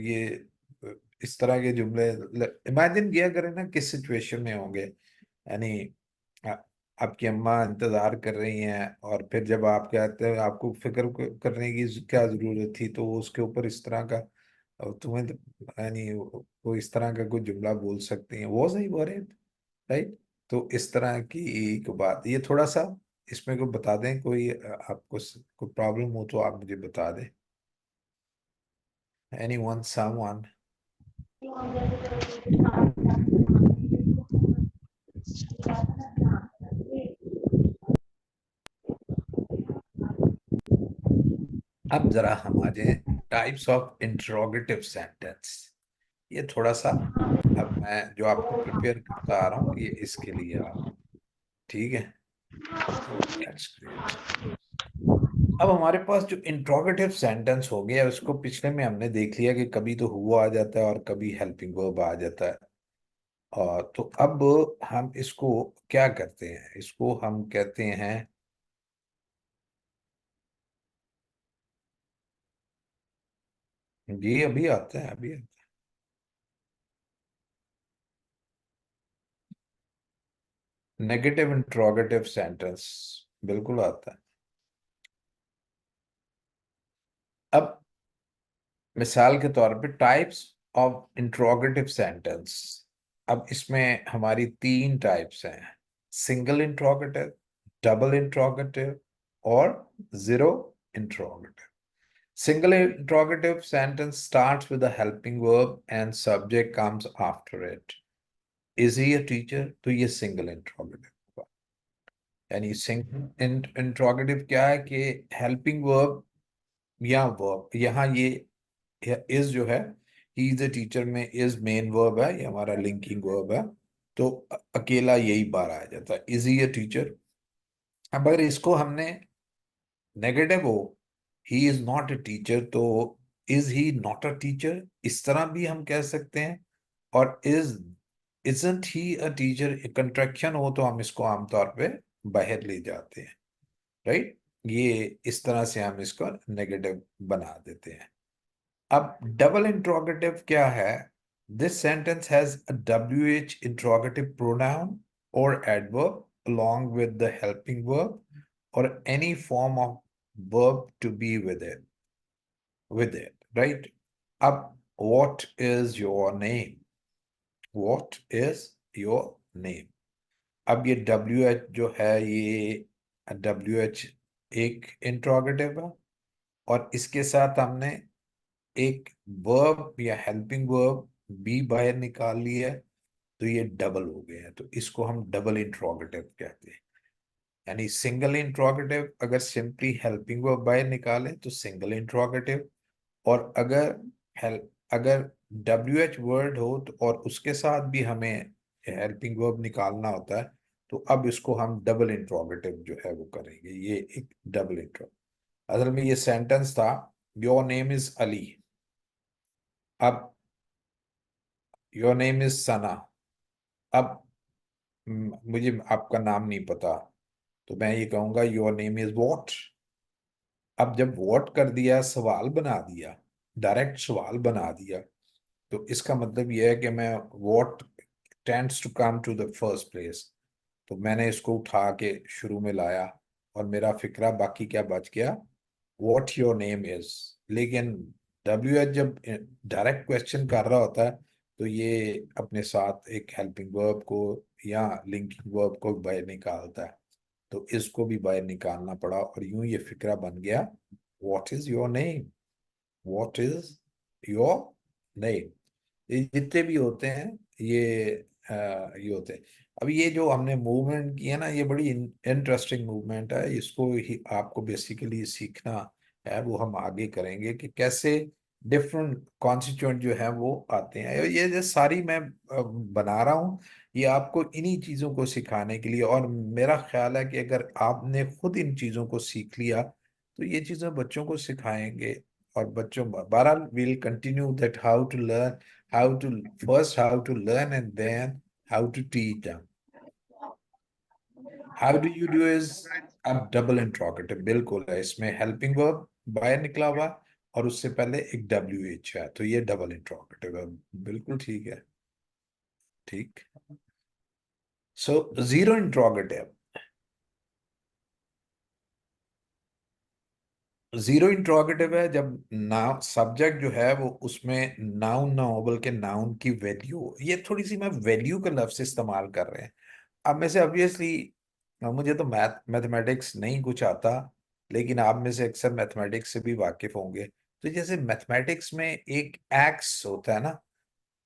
ये इस तरह के जुमले इमेजिन किया करें ना किस सिचुएशन में होंगे। यानी आ- आपकी अम्मा इंतजार कर रही हैं, और फिर जब आप कहते हैं आपको फिक्र करने की क्या जरूरत थी, तो वो उसके ऊपर इस तरह का तुम्हें यानी वो इस तरह का कोई जुमला बोल सकती हैं, वॉज आई वरीड, राइट। तो इस तरह की एक बात, ये थोड़ा सा इसमें को बता दें, कोई आपको कोई प्रॉब्लम हो तो आप मुझे बता दें। Anyone, someone? अब जरा हम आ जाए टाइप्स ऑफ इंट्रोगेटिव सेंटेंस। ये थोड़ा सा, अब मैं जो आपको प्रिपेयर करता आ रहा हूँ ये इसके लिए आ रहा हूँ, ठीक है। तो दैट्स ग्रेट। अब हमारे पास जो इंट्रोगेटिव सेंटेंस हो गया, उसको पिछले में हमने देख लिया कि कभी तो हुआ आ जाता है और कभी हेल्पिंग वर्ब आ जाता है। और तो अब हम इसको क्या करते हैं, इसको हम कहते हैं, जी अभी आते हैं, अभी नेगेटिव इंट्रोगेटिव सेंटेंस बिल्कुल आता है। अब मिसाल के तौर पे टाइप्स ऑफ इंट्रोगेटिव सेंटेंस, अब इसमें हमारी तीन टाइप्स हैं, सिंगल इंट्रोगेटिव, डबल इंट्रोगेटिव और zero interrogative. Single interrogative sentence starts with a helping verb and subject comes after it. Is he a teacher? तो ये single interrogative होगा। यानी single interrogative क्या है कि helping verb या verb, यहाँ ये is जो है, he is a teacher में is main verb है, ये हमारा linking verb है, तो अकेला यही बार आ जाता है, is he a teacher। अब अगर इसको हमने नेगेटिव हो, he is not a teacher, तो is he not a teacher इस तरह भी हम कह सकते हैं। और isn't he a teacher contraction हो तो हम इसको आमतौर पे बाहर ले जाते हैं, राइट। ये इस तरह से हम इसको नेगेटिव बना देते हैं। अब डबल इंट्रोगेटिव क्या है? This sentence has a WH interrogative pronoun और adverb along with the helping verb or any form of verb to be with it, right? Up, what is your name? What is your name? अब ये WH जो है, ये WH एक interrogative है, और इसके साथ हमने एक वर्ब या हेल्पिंग वर्ब भी बाहर निकाल लिया है, तो ये डबल हो गए हैं, तो इसको हम डबल इंट्रोगेटिव कहते हैं। यानी सिंगल इंट्रोगेटिव अगर सिंपली हेल्पिंग वर्ब बाहर निकालें तो सिंगल इंट्रोगेटिव, और अगर WH वर्ड हो तो और उसके साथ भी हमें हेल्पिंग वर्ब निकालना होता है, तो अब इसको हम डबल इंट्रोगेटिव जो है वो करेंगे, ये एक डबल इंट्रो। असल में ये सेंटेंस था, योर नेम इज अली, अब योर नेम इज सना, अब मुझे आपका नाम नहीं पता, तो मैं ये कहूंगा योर नेम इज वॉट। अब जब वॉट कर दिया, सवाल बना दिया, डायरेक्ट सवाल बना दिया, तो इसका मतलब यह है कि मैं what tends to come to the first place. तो मैंने इसको उठा के शुरू में लाया और मेरा फिक्रा बाकी क्या बच गया, what your name is. लेकिन WH जब डायरेक्ट क्वेश्चन कर रहा होता है तो ये अपने साथ एक हेल्पिंग वर्ब को या लिंकिंग वर्ब को बाहर निकालता है, तो इसको भी बाहर निकालना पड़ा और यूं ये फिक्रा बन गया, what is your name, what is your name. ये जितने भी होते हैं ये होते हैं. अब ये जो हमने मूवमेंट की है ना, ये बड़ी इंटरेस्टिंग मूवमेंट है. इसको ही आपको बेसिकली सीखना है, वो हम आगे करेंगे कि कैसे डिफरेंट कॉन्स्टिट्यूएंट जो है वो आते हैं. ये जो सारी मैं बना रहा हूँ ये आपको इन्हीं चीज़ों को सिखाने के लिए, और मेरा ख्याल है कि अगर आपने खुद इन चीज़ों को सीख लिया तो ये चीज़ें बच्चों को सिखाएंगे. और बच्चों बहरहाल will continue that how to learn, how to learn and then how to teach them. How do you do is अब डबल इंट्रोगेटिव बिल्कुल है, इसमें हेल्पिंग वर्ब बाहर निकला हुआ और उससे पहले एक WH है, तो ये डबल इंट्रोगेटिव है. बिल्कुल ठीक है, ठीक. So zero interrogative, zero interrogative है जब नाउन सब्जेक्ट जो है वो उसमें नाउन ना हो बल्कि नाउन की वैल्यू. ये थोड़ी सी मैं वैल्यू का लफ्ज इस्तेमाल कर रहे हैं. अब में से ऑब्वियसली मुझे तो मैथमेटिक्स नहीं कुछ आता, लेकिन आप में से अक्सर मैथमेटिक्स से भी वाकिफ होंगे. तो जैसे मैथमेटिक्स में एक एक्स होता है ना,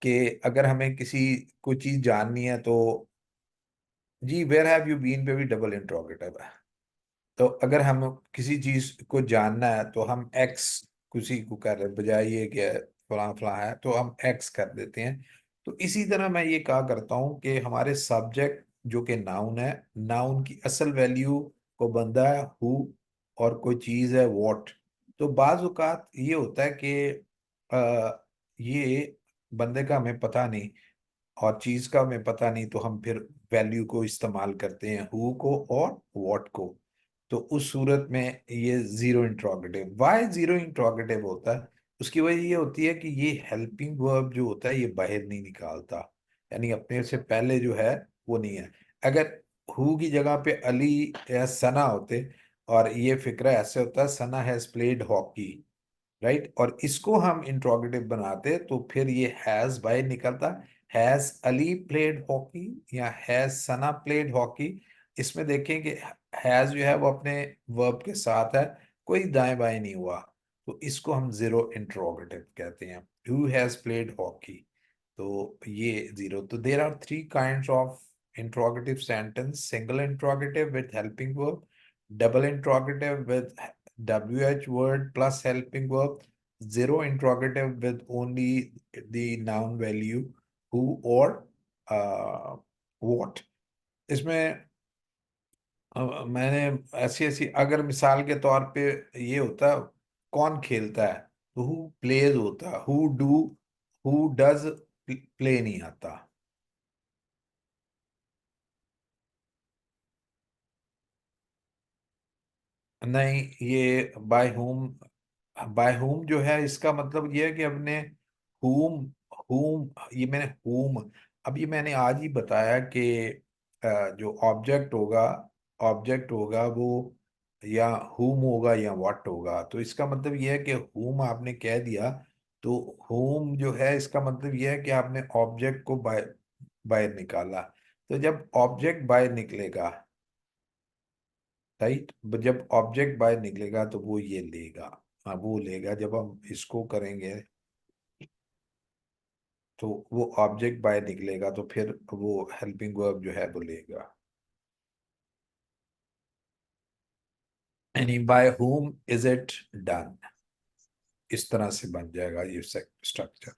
कि अगर हमें किसी कोई चीज जाननी है तो जी वेयर हैव यू बीन पे भी डबल इंट्रोगेटिव है. तो अगर हम किसी चीज को जानना है तो हम एक्स किसी को कर रहे बजाय ये कि फला फला है तो हम एक्स कर देते हैं. तो इसी तरह मैं ये कहा करता हूँ कि हमारे सब्जेक्ट जो कि नाउन है, नाउन की असल वैल्यू को बंदा है हु और कोई चीज है व्हाट. तो बाज औकात ये होता है कि ये बंदे का हमें पता नहीं और चीज का हमें पता नहीं, तो हम फिर वैल्यू को इस्तेमाल करते हैं हु को और व्हाट को. तो उस सूरत में ये zero interrogative. Why zero interrogative होता है, उसकी वजह ये होती है कि ये हेल्पिंग वर्ब जो होता है ये बाहर नहीं निकालता, यानी अपने से पहले जो है वो नहीं है. अगर हु की जगह पे अली या सना होते और ये फिक्रा ऐसे होता है सना हैज प्लेड हॉकी, राइट, और इसको हम इंट्रोगेटिव बनाते तो फिर ये हैज बाहर निकलता, हैज अली प्लेड हॉकी या हैज सना प्लेड हॉकी. इसमें देखें कि हैज जो है वो अपने वर्ब के साथ है, कोई दाएं बाएं नहीं हुआ, तो इसको हम जीरो इंट्रोगेटिव कहते हैं. हु हैज प्लेड हॉकी, तो ये जीरो. तो there are three kinds of interrogative sentence: single interrogative with helping verb, double interrogative with WH word plus helping verb, zero interrogative with only the noun value who or what. इसमें मैंने ऐसी ऐसी अगर मिसाल के तौर पे ये होता कौन खेलता है तो हु प्लेज होता, हु डज प्ले नहीं आता. नहीं, ये बाय होम जो है इसका मतलब ये है कि अपने होम, ये मैंने होम, अब ये मैंने आज ही बताया कि जो ऑब्जेक्ट होगा वो या होम होगा या व्हाट होगा. तो इसका मतलब ये है कि होम आपने कह दिया तो होम जो है इसका मतलब ये है कि आपने ऑब्जेक्ट को बाहर निकाला. तो जब ऑब्जेक्ट बाहर निकलेगा, राइट, जब ऑब्जेक्ट बाहर निकलेगा तो वो ये लेगा. हाँ वो लेगा, जब हम इसको करेंगे तो वो ऑब्जेक्ट बाहर निकलेगा तो फिर वो हेल्पिंग वर्ब जो है वो लेगा. यानी by whom is it done, इस तरह से बन जाएगा ये structure.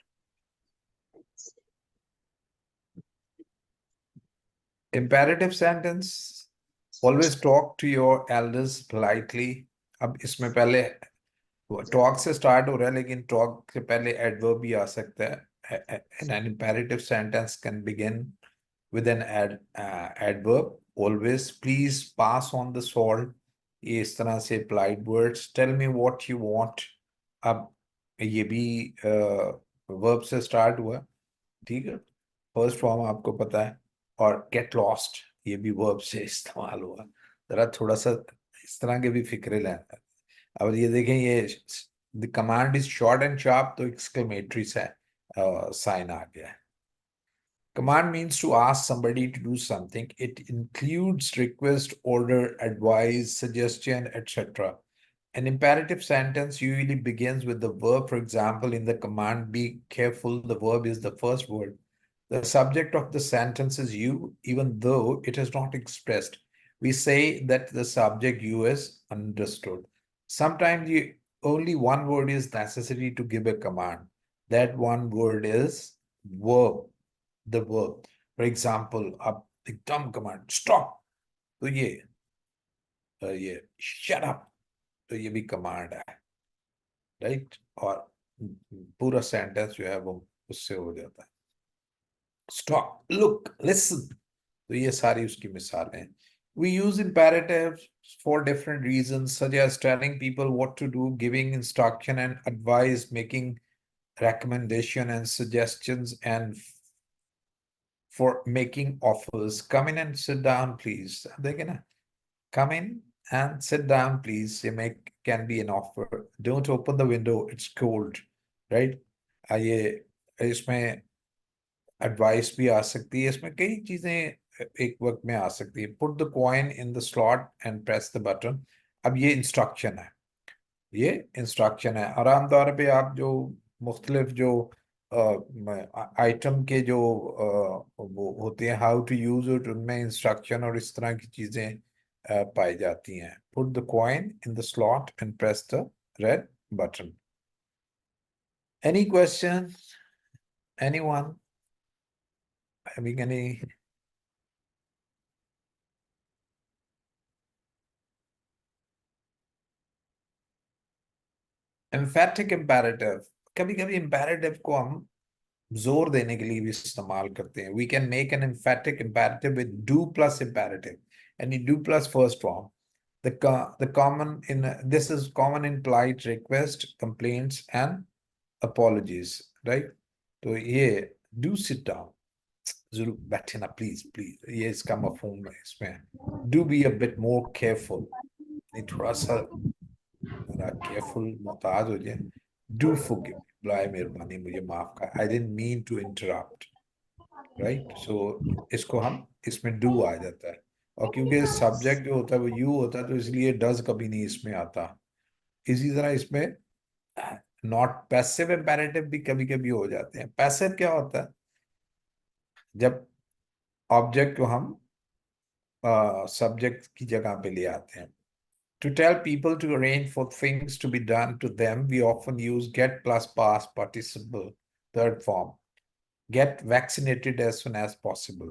Imperative sentence: always talk to your elders politely. अब इसमें पहले टॉक से स्टार्ट हो रहा है लेकिन टॉक से पहले एडवर्ब भी आ सकता है. An imperative sentence can begin with an adverb. Always, please pass on the salt. ये इस तरह से polite words. Tell me what you want. अब ये भी verb से start हुआ, ठीक है. फर्स्ट फॉर्म आपको पता है, और गेट लॉस्ट ये भी वर्ब से इस्तेमाल हुआ। जरा थोड़ा सा इस तरह के भी फिक्रे लेना। अब ये देखें, ये the command is short and sharp, तो एक्सक्लेमेटरी साइन आ गया है। Command means to ask somebody to do something. It includes request, order, advice, suggestion, etc. An imperative sentence usually begins with the verb. For example, in the command, be careful, the verb is the first word. The subject of the sentence is you, even though it is not expressed. We say that the subject you is understood. Sometimes only one word is necessary to give a command. That one word is verb. The verb. For example, आप एकदम command stop, तो ये shut up, तो ये भी command है, right? और पूरा sentence जो है वो उससे हो जाता है। Stop, look, listen, तो ये सारी उसकी मिसालें हैं। We use imperatives for different reasons, such as telling people what to do, giving instruction and advice, making recommendation and suggestions, and for making offers. Come in and sit down, please. देखें ना, come in and sit down, please. ये can be an offer. Don't open the window, it's cold, right? ये इसमें advice भी आ सकती है, इसमें कई चीजें एक वक्त में आ सकती है। Put the coin in the slot and press the button. अब ये instruction है, ये इंस्ट्रक्शन है। और आमतौर पे आप जो मुख्तलिफ जो आइटम के जो वो होते हैं, हाउ टू यूज इट, उनमें इंस्ट्रक्शन और इस तरह की चीजें पाई जाती हैं। Put the coin in the slot and press the red button. Any question, anyone having any? Emphatic imperative, कभी कभी इम्पेरेटिव को हम जोर देने के लिए भी इस्तेमाल करते हैं। We can make an emphatic imperative with do plus imperative, and do plus first form. The common in this is common in polite request, complaints, and apologies, right? तो ये do sit down, जरूर बैठे ना please please, ये इसका मफहूम है इसमें। Do be a bit more careful, थोड़ा सा केयरफुल मोहताज हो जाए। Do forgive, बुलाए मेहरबानी मुझे माफ कर, I didn't mean to interrupt, right? So इसको हम इसमें do आ जाता है, और क्योंकि सब्जेक्ट जो होता है वो you होता है, तो इसलिए does कभी नहीं इसमें आता। इसी तरह इसमें नॉट पैसिव इम्पेरेटिव भी कभी कभी हो जाते हैं। पैसिव क्या होता है? जब ऑब्जेक्ट को हम सब्जेक्ट की जगह पे ले आते हैं। To tell people to arrange for things to be done to them, we often use get plus past participle, third form. Get vaccinated as soon as possible.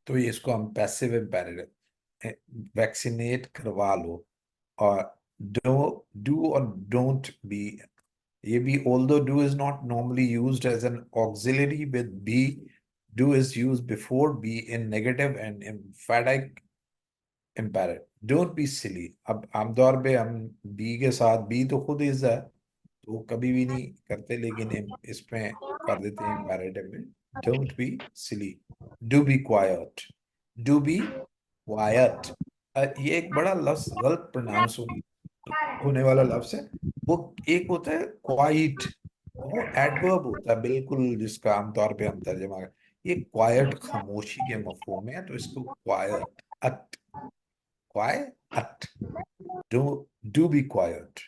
तो ये इसको हम पैसिव इम्पेरेटिव, वैक्सीनेट करवा लो। और do or don't be, ये भी, although do is not normally used as an auxiliary with be, do is used before be in negative and emphatic imperative. Don't be silly. अब आमतौर पे हम B के साथ, बी तो खुद इज है तो कभी भी नहीं करते, लेकिन इसमें कर देते हैं imperative में। Don't be silly. Do be quiet. Do be quiet. ये एक बड़ा लफ्ज गलत प्रोनाउंस होने वाला लफ्ज है। वो एक होता है क्वाइट, वो एडवर्ब होता है बिल्कुल, जिसका आमतौर पे हम तर्जमा करें। ये क्वाइट खामोशी के मफहूम में है, तो इसको quite, quiet, do be quiet।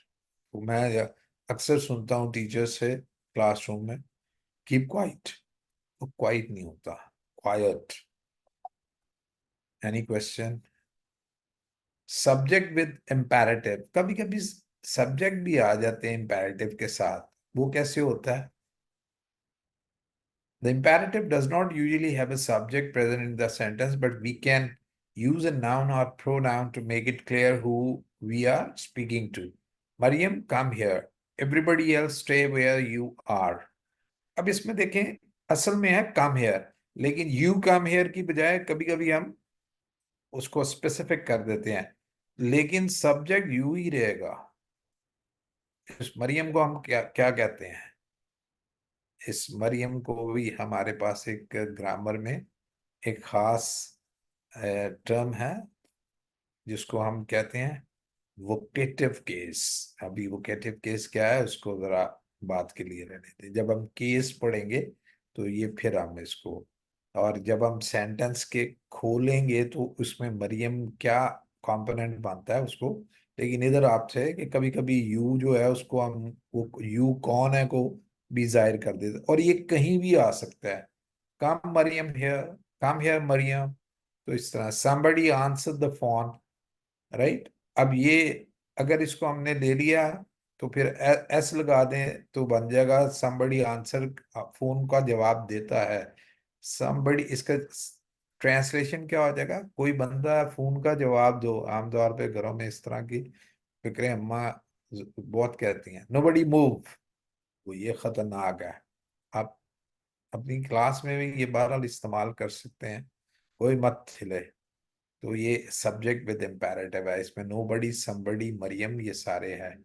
तो मैं अक्सर सुनता हूँ टीचर से क्लासरूम में, keep quiet, तो क्वाइट नहीं होता, quiet। Any question? Subject with imperative, कभी कभी सब्जेक्ट भी आ जाते हैं इम्पेरेटिव के साथ। वो कैसे होता है? The imperative does not usually have a subject present in the sentence, but we can use a noun or pronoun to make it clear who we are speaking to. Mariam, come here. Everybody else stay where you are. अब इसमें देखें, असल में है come here, लेकिन you come here की बजाय कभी कभी हम उसको स्पेसिफिक कर देते हैं, लेकिन सब्जेक्ट you ही रहेगा। इस मरियम को हम क्या क्या कहते हैं? इस मरियम को भी हमारे पास एक ग्रामर में एक खास टर्म है जिसको हम कहते हैं वोकेटिव केस। अभी वोकेटिव केस क्या है उसको जरा बात के लिए रहने दें, जब हम केस पढ़ेंगे तो ये फिर हम इसको, और जब हम सेंटेंस के खोलेंगे तो उसमें मरियम क्या कंपोनेंट बनता है उसको। लेकिन इधर आपसे कि कभी कभी यू जो है उसको हम वो यू कौन है को भी जाहिर कर देते, और ये कहीं भी आ सकता है। Come Mariam here, come here Mariam. तो इस तरह somebody answer the phone, right. अब ये अगर इसको हमने ले लिया तो फिर एस लगा दें तो बन जाएगा somebody आंसर, फोन का जवाब देता है। somebody, इसका ट्रांसलेशन क्या हो जाएगा, कोई बंदा फोन का जवाब दो। आमतौर पे घरों में इस तरह की फिक्रें अम्मा बहुत कहती हैं, nobody move। वो ये खतरनाक है। आप अपनी क्लास में भी ये बहरहाल इस्तेमाल कर सकते हैं, कोई मत हिले। तो ये सब्जेक्ट विद इम्पेरेटिव है, इसमें नोबडी, समबडी, मरियम ये सारे हैं,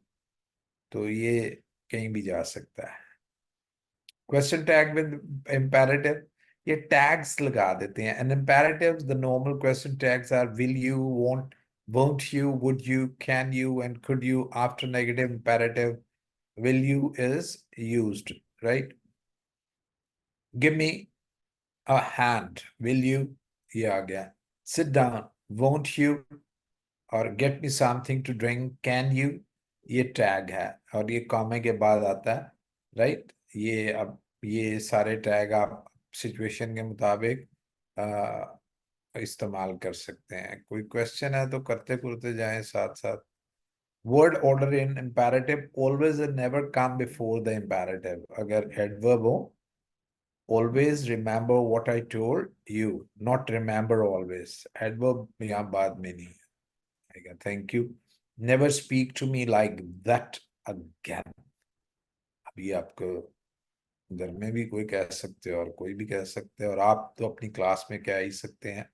तो ये कहीं भी जा सकता है। क्वेश्चन टैग विद इम्पेरेटिव, ये टैग्स लगा देते हैं। And imperative the normal question tags are will you, won't you, would you, can you and could you. After negative imperative will you is used, right? Give me a hand, will you, ये आ गया। Sit down, won't you, और get me something to drink, can you, ये tag है और ये कॉमे के बाद आता है, राइट। ये अब ये सारे टैग आप सिचुएशन के मुताबिक इस्तेमाल कर सकते हैं। कोई क्वेश्चन है तो करते करते जाएं साथ साथ। Word order in imperative, always and never come before the imperative. अगर एडवर्ब हो, always remember what I told you, not remember always। adverb यहाँ बाद में नहीं आएगा। thank you, never speak to me like that again। अभी आपको घर में भी कोई कह सकते हो और कोई भी कह सकते हो, और आप तो अपनी क्लास में कह ही सकते हैं,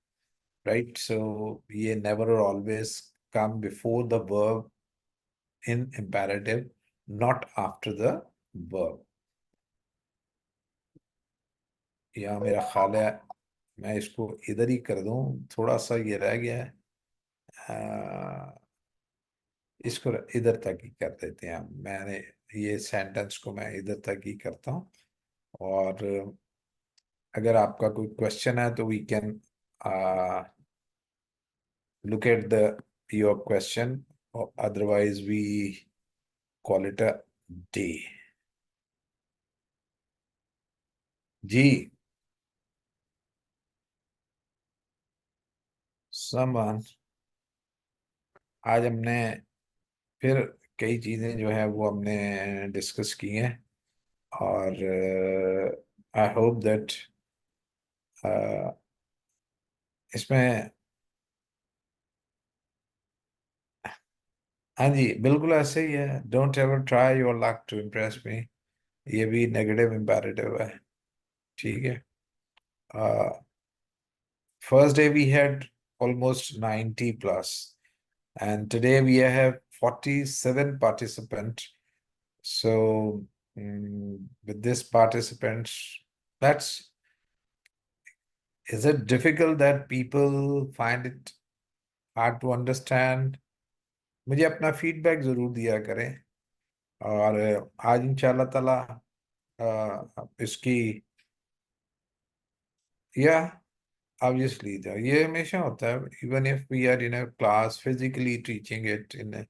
राइट। सो ये never और always come before the verb in imperative, not after the verb। यहाँ मेरा ख्याल है मैं इसको इधर ही कर दूं, थोड़ा सा ये रह गया है, इसको इधर तक ही कर देते हैं। मैंने ये सेंटेंस को मैं इधर तक ही करता हूँ, और अगर आपका कोई क्वेश्चन है तो we can look at your question, or otherwise we call it a day। जी समान, आज हमने फिर कई चीजें जो है वो हमने डिस्कस की हैं, और आई होप दैट इसमें, हाँ जी बिल्कुल ऐसे ही है। Don't ever try your luck to impress me, ये भी नेगेटिव इम्पेरेटिव है, ठीक है। First day we had almost 90 plus, and today we have 47 participants। So with this participants, that's, is it difficult that people find it hard to understand? मुझे अपना feedback जरूर दिया करें, और आज इंशाल्लाह ताला इसकी, या obviously ये हमेशा होता है, even if we are in a class physically teaching it in a,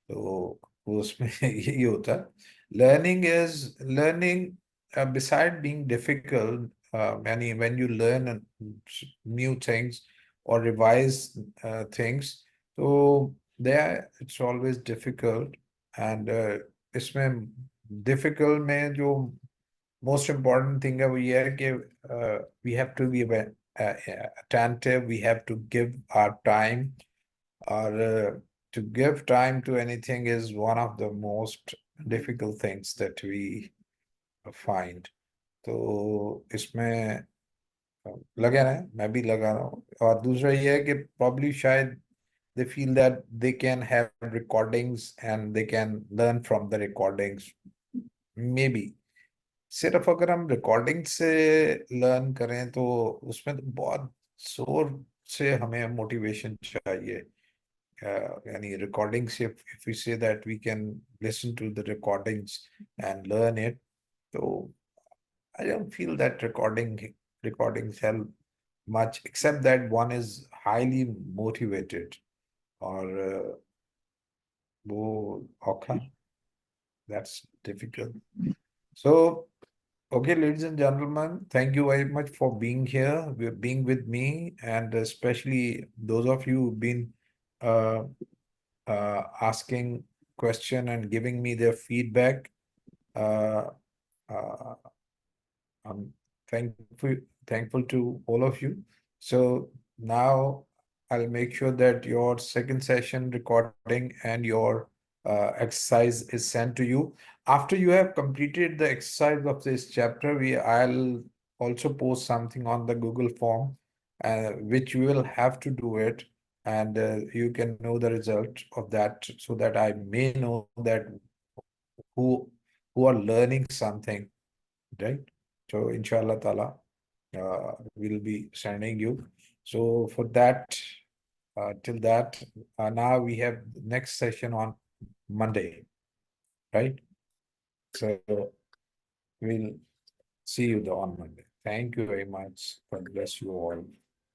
तो उसमें यही होता है। learning beside being difficult, when you learn new things or revise things, so there it's always difficult। and इसमें difficult में जो most important thing है वो ये है कि we have to be attentive, we have to give our time, or to give time to anything is one of the most difficult things that we find। तो इसमें लगे रहें, मैं भी लगा रहा हूँ। और दूसरा ये है कि probably शायद they feel that they can have recordings and they can learn from the recordings, maybe सिर्फ अगर हम रिकॉर्डिंग से लर्न करें तो उसमें तो बहुत जोर से हमें मोटिवेशन चाहिए। यानी रिकॉर्डिंग से if we say that we can listen to the recordings and learn it, तो I don't feel that recordings help much, except that one is highly motivated or वो औखा, that's difficult. So, okay, ladies and gentlemen, thank you very much for being here, being with me, and especially those of you who've been asking question and giving me their feedback. Uh, uh, I'm thankful to all of you. So now I'll make sure that your second session recording and your exercise is sent to you. After you have completed the exercise of this chapter, I'll also post something on the Google form, which you will have to do it, and you can know the result of that, so that I may know that who who are learning something, right? So inshallah ta'ala, we'll be sending you. So for that, till that, now we have the next session on Monday, right? So we'll see you on Monday. Thank you very much. God bless you all.